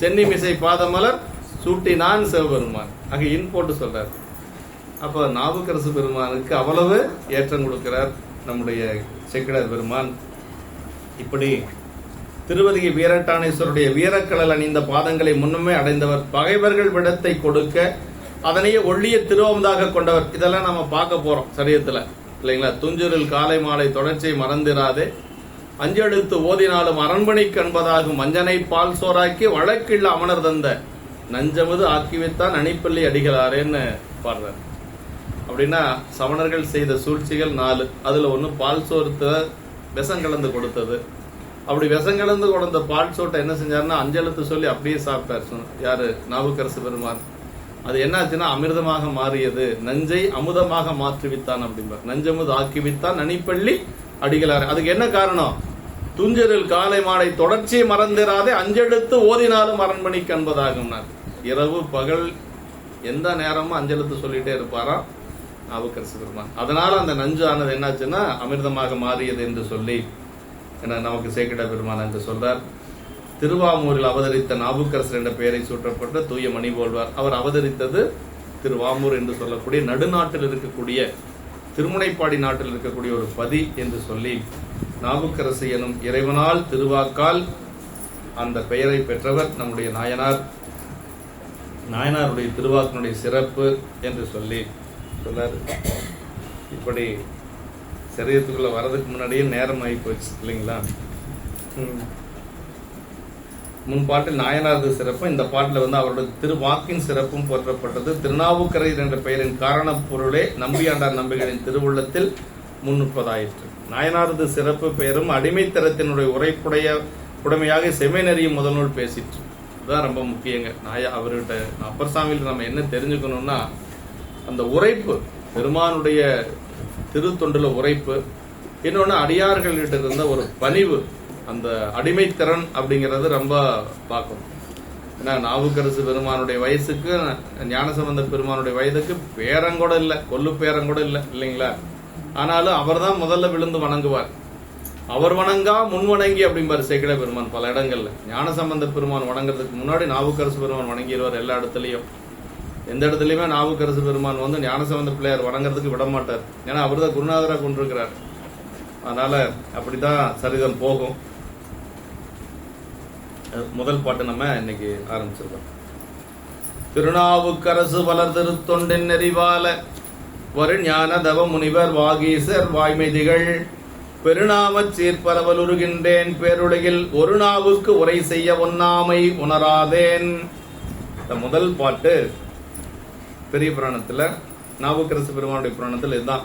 சென்னிமிசை பாதமலர் சூட்டினான் சிவபெருமான். அங்க இன் போட்டு சொல்றார். அப்ப நாவுக்கரசு பெருமானுக்கு அவ்வளவு ஏற்றம் கொடுக்கிறார் நம்முடைய சேக்கிழார் பெருமான். இப்படி திருவதிகை வீரட்டானேஸ்வருடைய வீரக்கடல் அணிந்த பாதங்களை முன்னமே அடைந்தவர். பகைவர்கள் விடத்தை கொடுக்க அதனையே ஒள்ளிய திருவமுதாக கொண்டவர். இதெல்லாம் நம்ம பார்க்க போறோம் சரியத்துல இல்லைங்களா. துஞ்சுரில் காலை மாலை தொடர்ச்சியை மறந்திராதே அஞ்செழுத்து ஓதினாலும் அரண்மனைக்கு அன்பதாகும் மஞ்சனை பால் சோறாக்கி வழக்கில் அமனர் தந்த நஞ்சமது ஆக்கி வைத்தான் அணிப்பள்ளி அடிகளாரேன்னு பாடுறார். அப்படின்னா சமணர்கள் செய்த சூழ்ச்சிகள் 4. அதுல ஒண்ணு பால் சோறுத்த விஷம் கலந்து கொடுத்தது. அப்படி விஷங்கலந்து கொண்ட பால் சோட்டை என்ன செஞ்சாருன்னா அஞ்செழுத்து சொல்லி அப்படியே சாப்பிட்டார். யாரு? நாவுக்கரசு பெருமான். அது என்னாச்சுன்னா அமிர்தமாக மாறியது. நஞ்சை அமுதமாக மாற்றுவித்தான் அப்படிம்பார். நஞ்சமுது ஆக்கிவித்தான் நனிப்பள்ளி அடிகளார். அதுக்கு என்ன காரணம்? துஞ்சரில் காலை மாலை தொடர்ச்சியை மறந்திராதே அஞ்செழுத்து ஓதினாலும் அரண்மனைக்கு அன்பதாகும். இரவு பகல் எந்த நேரமும் அஞ்செழுத்து சொல்லிட்டே இருப்பாராம் நாவுக்கரசு பெருமான். அதனால அந்த நஞ்சு ஆனது என்னாச்சுன்னா அமிர்தமாக மாறியது என்று சொல்லி நமக்கு சேக்கிட பெருமான் என்று சொல்றார். திருவாமூரில் அவதரித்த நாவுக்கரசர் என்ற பெயரை சூட்டப்பட்ட தூய மணி போல்வார். அவர் அவதரித்தது திருவாமூர் என்று சொல்லக்கூடிய நடுநாட்டில் இருக்கக்கூடிய திருமுனைப்பாடி நாட்டில் இருக்கக்கூடிய ஒரு பதி என்று சொல்லி நாவுக்கரசு எனும் இறைவனால் திருவாக்கால் அந்த பெயரை பெற்றவர் நம்முடைய நாயனார். நாயனாருடைய திருவாக்கினுடைய சிறப்பு என்று சொல்லி சொன்னார். இப்படி சரீரத்துக்குள்ள வர்றதுக்கு முன்னாடியே நேரம் ஆகி போச்சு இல்லைங்களா? முன் பாட்டில் நாயனாரது சிறப்பும் இந்த பாட்டில் அவருடைய திருவாக்கின் சிறப்பும் போற்றப்பட்டது. திருநாவுக்கரசர் என்ற பெயரின் காரண பொருளே நம்பியாண்டார் நம்பிகளின் திருவுள்ளத்தில் முன்னுப்பதாயிற்று. நாயனாரது சிறப்பு பெயரும் அடிமைத்தரத்தினுடைய உடைமையாக செமைநெறியும் முதல்நூல் பேசிற்று. இதுதான் ரொம்ப முக்கியங்க. அவர்கிட்ட அப்பர் சாமியில் நம்ம என்ன தெரிஞ்சுக்கணும்னா அந்த உரைப்பு, பெருமானுடைய திருத்தொண்டுல உரைப்பு, இன்னொன்னு அடியார்கள்கிட்ட இருந்த ஒரு பணிவு, அந்த அடிமைத்திறன் அப்படிங்கறது ரொம்ப பார்க்கணும். ஏன்னா நாவுக்கரசு பெருமானுடைய வயசுக்கு ஞானசம்பந்த பெருமானுடைய வயதுக்கு பேரங்கூட இல்லை, கொல்லு பேரங்கூட இல்லை இல்லைங்களா? ஆனாலும் அவர் தான் முதல்ல விழுந்து வணங்குவார். அவர் வணங்கா முன் வணங்கி அப்படிம்பார் சேக்கிட பெருமான் பல இடங்கள்ல. ஞானசம்பந்த பெருமான் வணங்குறதுக்கு முன்னாடி நாவுக்கரசு பெருமான் வணங்கிடுவார் எல்லா இடத்துலயும். எந்த இடத்துலயுமே நாவுக்கரசு பெருமான் ஞானசம்பந்த பிள்ளையார் வணங்குறதுக்கு விட மாட்டார். ஏன்னா அவர் தான் குருநாதராக கொண்டிருக்கிறார். அதனால அப்படிதான் சரிதம் போகும். முதல் பாட்டு நம்ம இன்னைக்கு ஆரம்பிச்சிருக்கோம். திருநாவுக்கரசு வளர் திருத்தொண்டின் நெறிவால வருஞான தவ முனிவர் வாகீசர் வாய்மைதிகள் பெருநாமச் சீர்பரவல் உருகின்றேன் பேருலகில் ஒரு நாவுக்கு உரை செய்ய ஒண்ணாமை உணராதேன். முதல் பாட்டு பெரிய புராணத்துல, நாவுக்கரசு பெருமானுடைய புராணத்துல இதுதான்.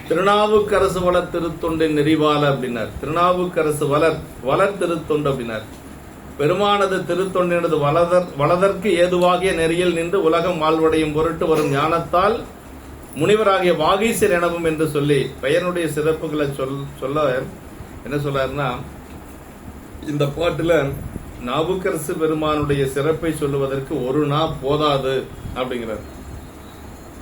திருநாவுக்கரசு வளர் திருத்தொண்டின் நெறிவால அப்படின்னார். திருநாவுக்கரசு வளர் திருத்தொண்டு அப்படின்னார். பெருமானது திருத்தொண்டினது வளதற்கு ஏதுவாகிய நெறியில் நின்று உலகம் வாழ்வடையும் பொருட்டு வரும் ஞானத்தால் முனிவராகிய வாகீசர் எனவும் என்று சொல்லி பெயனுடைய சிறப்புகளை சொல்ல என்ன சொல்றாருன்னா, இந்த பாட்டுல நாவுக்கரசு பெருமானுடைய சிறப்பை சொல்லுவதற்கு ஒரு நா போதாது அப்படிங்கிறார்.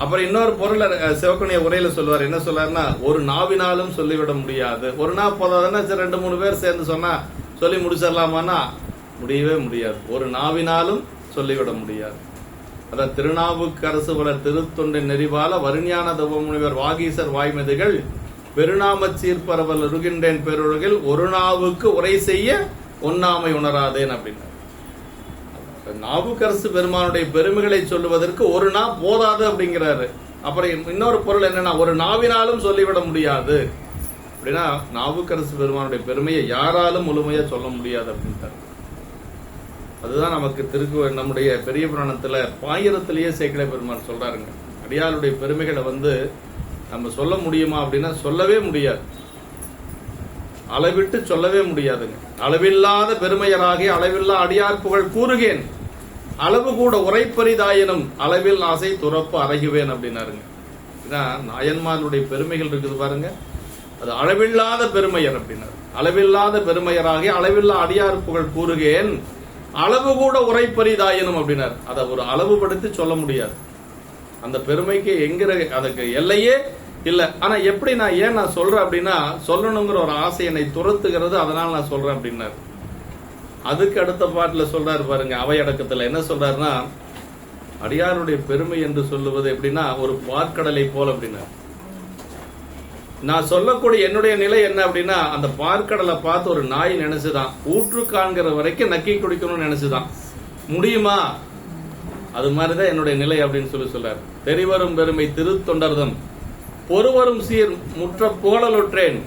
அப்புறம் இன்னொரு பொருள் சிவக்கணிய உரையில சொல்லுவார். என்ன சொல்றாருன்னா, ஒரு நாவினாலும் சொல்லிவிட முடியாது. ஒரு நா போதாதுன்னா சரி 2-3 பேர் சேர்ந்து சொன்னா சொல்லி முடிச்சிடலாமான்னா முடியவே முடியாது. ஒரு நாவினாலும் சொல்லிவிட முடியாது. அதான் திருநாவுக்கரசு வளர் திருத்தொண்டின் நெறிவால வருஞான தவமுனிவர் வாகீசர் வாய்மதிகள் பெருநாமச் சீர்பரவல் உருகின்றேன் பேருலகில் ஒரு நாவுக்கு உரை செய்ய ஒண்ணாமை உணராதேன் அப்படின்னா, நாவுக்கரசு பெருமானுடைய பெருமைகளை சொல்லுவதற்கு ஒரு நா போதாது அப்படிங்கிறாரு. அப்புறம் இன்னொரு பொருள் என்னன்னா, ஒரு நாவினாலும் சொல்லிவிட முடியாது அப்படின்னா நாவுக்கரசு பெருமானுடைய பெருமையை யாராலும் முழுமையா சொல்ல முடியாது அப்படின்ட்டார். அதுதான் நமக்கு நம்முடைய பெரிய புராணத்துல பாயிரத்திலேயே சேக்கிழ பெருமான் சொல்றாருங்க. அடியாருடைய பெருமைகளை நம்ம சொல்ல முடியுமா அப்படின்னா சொல்லவே முடியாது, அளவிட்டு சொல்லவே முடியாதுங்க. அளவில்லாத பெருமையராகி அளவில்லா அடியார் புகழ் கூறுகேன், அளவு கூட உரைப்பரிதாயினும் அளவில் ஆசை துறப்பு அறைகுவேன் அப்படின்னாருங்க. நாயன்மாருடைய பெருமைகள் இருக்குது பாருங்க, அது அளவில்லாத பெருமையர் அப்படின்னாரு. அளவில்லாத பெருமையராகி அளவில்லா அடியார் புகழ் கூறுகேன், அளவு கூட உரைப்பரிதாயினும் அப்படின்னாரு. அதை ஒரு அளவுபடுத்தி சொல்ல முடியாது. அந்த பெருமைக்கு அதுக்கு எல்லையே இல்ல. ஆனா எப்படி நான் சொல்றேன் அப்படின்னா, சொல்லணுங்கிற ஒரு ஆசை என்னை துரத்துகிறது, அதனால நான் சொல்றேன் அப்படின்னாரு. அதுக்கு அடுத்த பாட்டுல சொல்றாரு பாருங்க, அவையடக்கத்துல என்ன சொல்றாருன்னா, அடியாருடைய பெருமை என்று சொல்லுவது எப்படின்னா ஒரு பார்க்கடலை போல அப்படின்னாரு. நான் சொல்லக்கூடிய என்னுடைய நிலை என்ன அப்படின்னா, அந்த பார்க்கடலை பார்த்து ஒரு நாய் நினைச்சுதான் ஊற்று காண்கிற வரைக்கும் நக்கி குடிக்கணும்னு நினைச்சுதான். முடியுமா? அது மாதிரிதான் என்னுடைய நிலை அப்படின்னு சொல்றாரு. தெரிவரும் பெருமை திருத்தொண்டர்தம் பொறுவரும் சீர் முற்ற புகழலுற்றேன்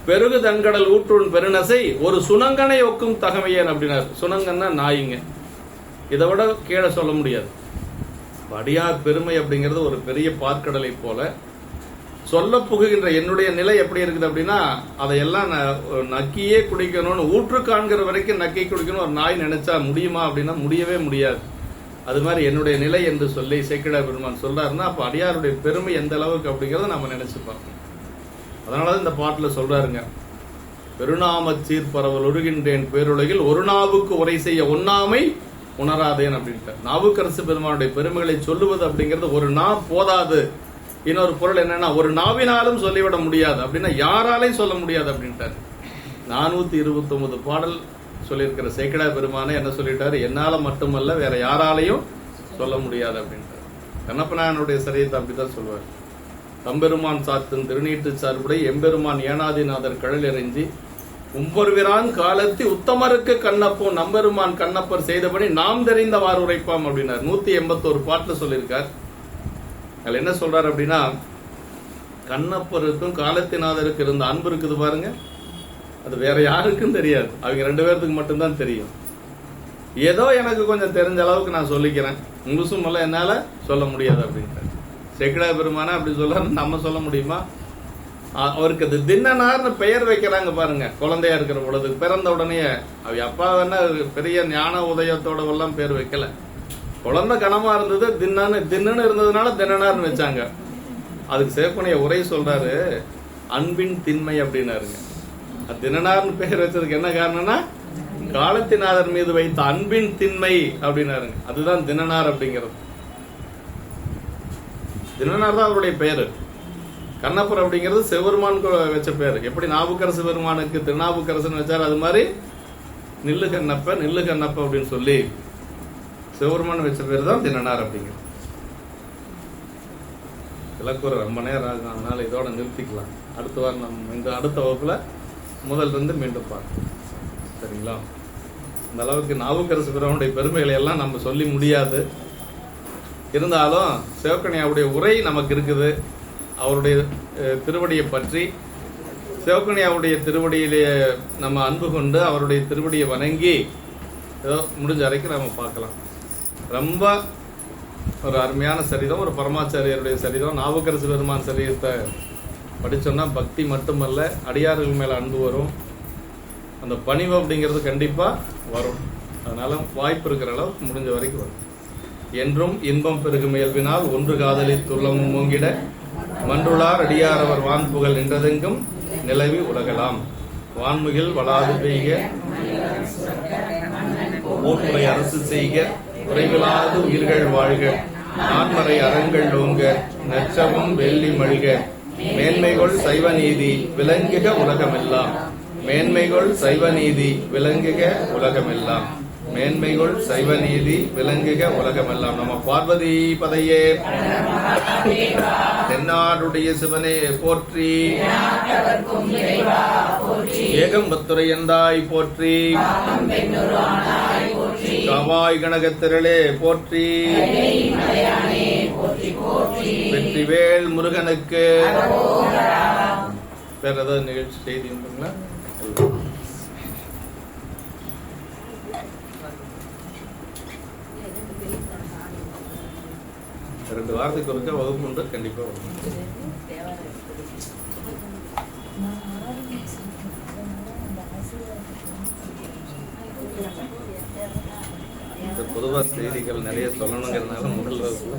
பெருகு தன்கடல் ஊற்றுன் பெருநசை ஒரு சுனங்கனை ஒக்கும் தகமையேன் அப்படின்னாரு. சுனங்கன்னா நாய்ங்க, இதை விட கீழே சொல்ல முடியாது. அடியார் பெருமை அப்படிங்கிறது ஒரு பெரிய பார்க்கடலை போல சொல்ல புகுகின்ற என்னுடைய நிலை எப்படி இருக்குது அப்படின்னா, அதையெல்லாம் நக்கியே குடிக்கணும்னு ஊற்று காண்கிற வரைக்கும் நக்கி குடிக்கணும் ஒரு நாய் நினைச்சா முடியுமா அப்படின்னா முடியவே முடியாது. அது மாதிரி என்னுடைய நிலை என்று சொல்லி சேக்கிழார் பெருமான் சொல்றாருன்னா, அப்ப அடியாருடைய பெருமை எந்த அளவுக்கு அப்படிங்கறத நம்ம நினைச்சு பார்க்கணும். அதனாலதான் இந்த பாட்டுல சொல்றாருங்க, பெருநாம சீர்பரவல் ஒருகின்றேன் பேருலகில் ஒரு நாவுக்கு உரை செய்ய ஒண்ணாமை உணராதேன் அப்படின்ட்டு. நாவுக்கரசு பெருமானுடைய பெருமைகளை சொல்லுவது அப்படிங்கிறது ஒரு நா போதாது. இன்னொரு பொருள் என்னன்னா, ஒரு நாவினாலும் சொல்லிவிட முடியாது அப்படின்னா யாராலையும் சொல்ல முடியாது அப்படின்ட்டாரு. 429 பாடல் சொல்லியிருக்கிற சேக்கிழார் பெருமானே என்ன சொல்லிட்டாரு, என்னால மட்டுமல்ல வேற யாராலையும் சொல்ல முடியாது அப்படின்ட்டாரு. கண்ணப்பனானுடைய சரியத்தை அப்படிதான் சொல்லுவார். தம்பெருமான் சாத்தும் திருநீட்டு சார்புடை எம்பெருமான் ஏனாதிநாதர் கடல் எறிஞ்சி உம்பொருவிரான் காலத்தி உத்தமருக்கு கண்ணப்போ நம்பெருமான் கண்ணப்பர் செய்தபடி நாம் தெரிந்தவாறு உரைப்பாம் அப்படின்னார். 181 பாட்டுல சொல்லியிருக்கார். அதுல என்ன சொல்றாரு அப்படின்னா, கண்ணப்பருக்கும் காலத்திநாதருக்கு இருந்த அன்பு இருக்குது பாருங்க, அது வேற யாருக்கும் தெரியாது, அவங்க 2 பேர்த்துக்கு மட்டும்தான் தெரியும். ஏதோ எனக்கு கொஞ்சம் தெரிஞ்ச அளவுக்கு நான் சொல்லிக்கிறேன், முழுசும் அல்ல என்னால சொல்ல முடியாது அப்படின்ட்டு சேக்கிழார் பெருமானா அப்படி சொல்றாரு. நம்ம சொல்ல முடியுமா? அவருக்கு அது தின்னனார்னு பெயர் வைக்கிறாங்க பாருங்க. குழந்தையா இருக்கிற பொழுது பிறந்த உடனே அவ அப்பா வேணா பெரிய ஞான உதயத்தோட எல்லாம் பேர் வைக்கல, குழந்தை கனமா இருந்தது, தின்னு இருந்ததுனால தின்னனார்னு வச்சாங்க. அதுக்கு சேப்பனைய உரை சொல்றாரு, அன்பின் திண்மை அப்படின்னாருங்க. தின்னனார்னு பேர் வச்சதுக்கு என்ன காரணம்னா, காலத்திநாதர் மீது வைத்த அன்பின் திண்மை அப்படின்னாருங்க. அதுதான் தின்னனார் அப்படிங்கிறது. தின்னனார் தான் அவருடைய பெயரு. கண்ணப்பர் அப்படிங்கிறது சிவபெருமான் வச்ச பேர். எப்படி நாவுக்கரசு பெருமானுக்கு திருநாவுக்கரசன் வச்சாரு, அது மாதிரி நில்லு கண்ணப்ப நில்லு கண்ணப்ப அப்படின்னு சொல்லி சிவபெருமான் வச்ச பேர் தான் தின்னனார் அப்படிங்கிறது. இலக்குறை ரொம்ப நேரம் ஆகும், அதனால இதோட நிறுத்திக்கலாம். அடுத்த வாரம் நம்ம இந்த அடுத்த வகுப்புல முதல்ல இருந்து மீண்டும் பார்க்கலாம். சரிங்களா? இந்த அளவுக்கு நாவுக்கரசு பெருமானுடைய பெருமைகளை எல்லாம் நம்ம சொல்லி முடியாது. இருந்தாலும் சிவக்கணியாவுடைய உரை நமக்கு இருக்குது. அவருடைய திருவடியை பற்றி, சிவக்கணியாவுடைய திருவடியிலே நம்ம அன்பு கொண்டு அவருடைய திருவடியை வணங்கி ஏதோ முடிஞ்ச வரைக்கும் நம்ம பார்க்கலாம். ரொம்ப ஒரு அருமையான சரிதம், ஒரு பரமாச்சாரியருடைய சரிதம். நாவுக்கரசு பெருமான் சரிதத்தை படிச்சோம்னா பக்தி மட்டுமல்ல, அடியார்கள் மேல அன்பு வரும், அந்த பணிவு அப்படிங்கிறது கண்டிப்பா வரும். அதனால வாய்ப்பு இருக்கிற அளவுக்கு முடிஞ்ச வரைக்கும் வரும். என்றும் இன்பம் பெருகும் இயல்பினால் ஒன்று காதலி துள்ளமும் மூங்கிட மன்றுளார் அடியார் அவர் வான்புகழ் நின்றதெங்கும் நிலவி உலகலாம். வான்முகில் வளாது பெய்க ஓட்டுரை அரசு செய்க குறைவிலாது உயிர்கள் வாழ்க நான்மறை அறங்கள் ஓங்க நச்சமும் வெள்ளி மழ்க மேன்மைகொள் சைவ நீதி விளங்குக உலகமெல்லாம். மேன்மைகொள் சைவ நீதி விளங்குக உலகமெல்லாம். மேன்மைகொள் சைவ நீதி விளங்குக உலகமெல்லாம். நம்ம பார்வதி பதையே. தென்னாடுடைய சிவனே போற்றி, ஏகம்பத்துரை எந்தாய் போற்றி, காவாய் கனகத்திரளே போற்றி, வெற்றிவேல் முருகனுக்கு. வேற ஏதாவது நிகழ்ச்சி செய்தி உண்டுங்களா? ரெண்டு வாரத்துக்கு ஒருக்க வகுப்பு உண்டு, கண்டிப்பா வரும். பொதுவா செய்திகள் நிறைய சொல்லணுங்கிறதுனால முதல் வகுப்புல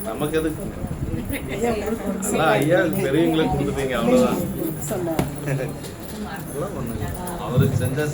நமக்கு எதுக்கு ஐயா பெரியவங்களுக்கு கொடுத்துட்டீங்க, அவ்வளவுதான். அவருக்கு செஞ்சா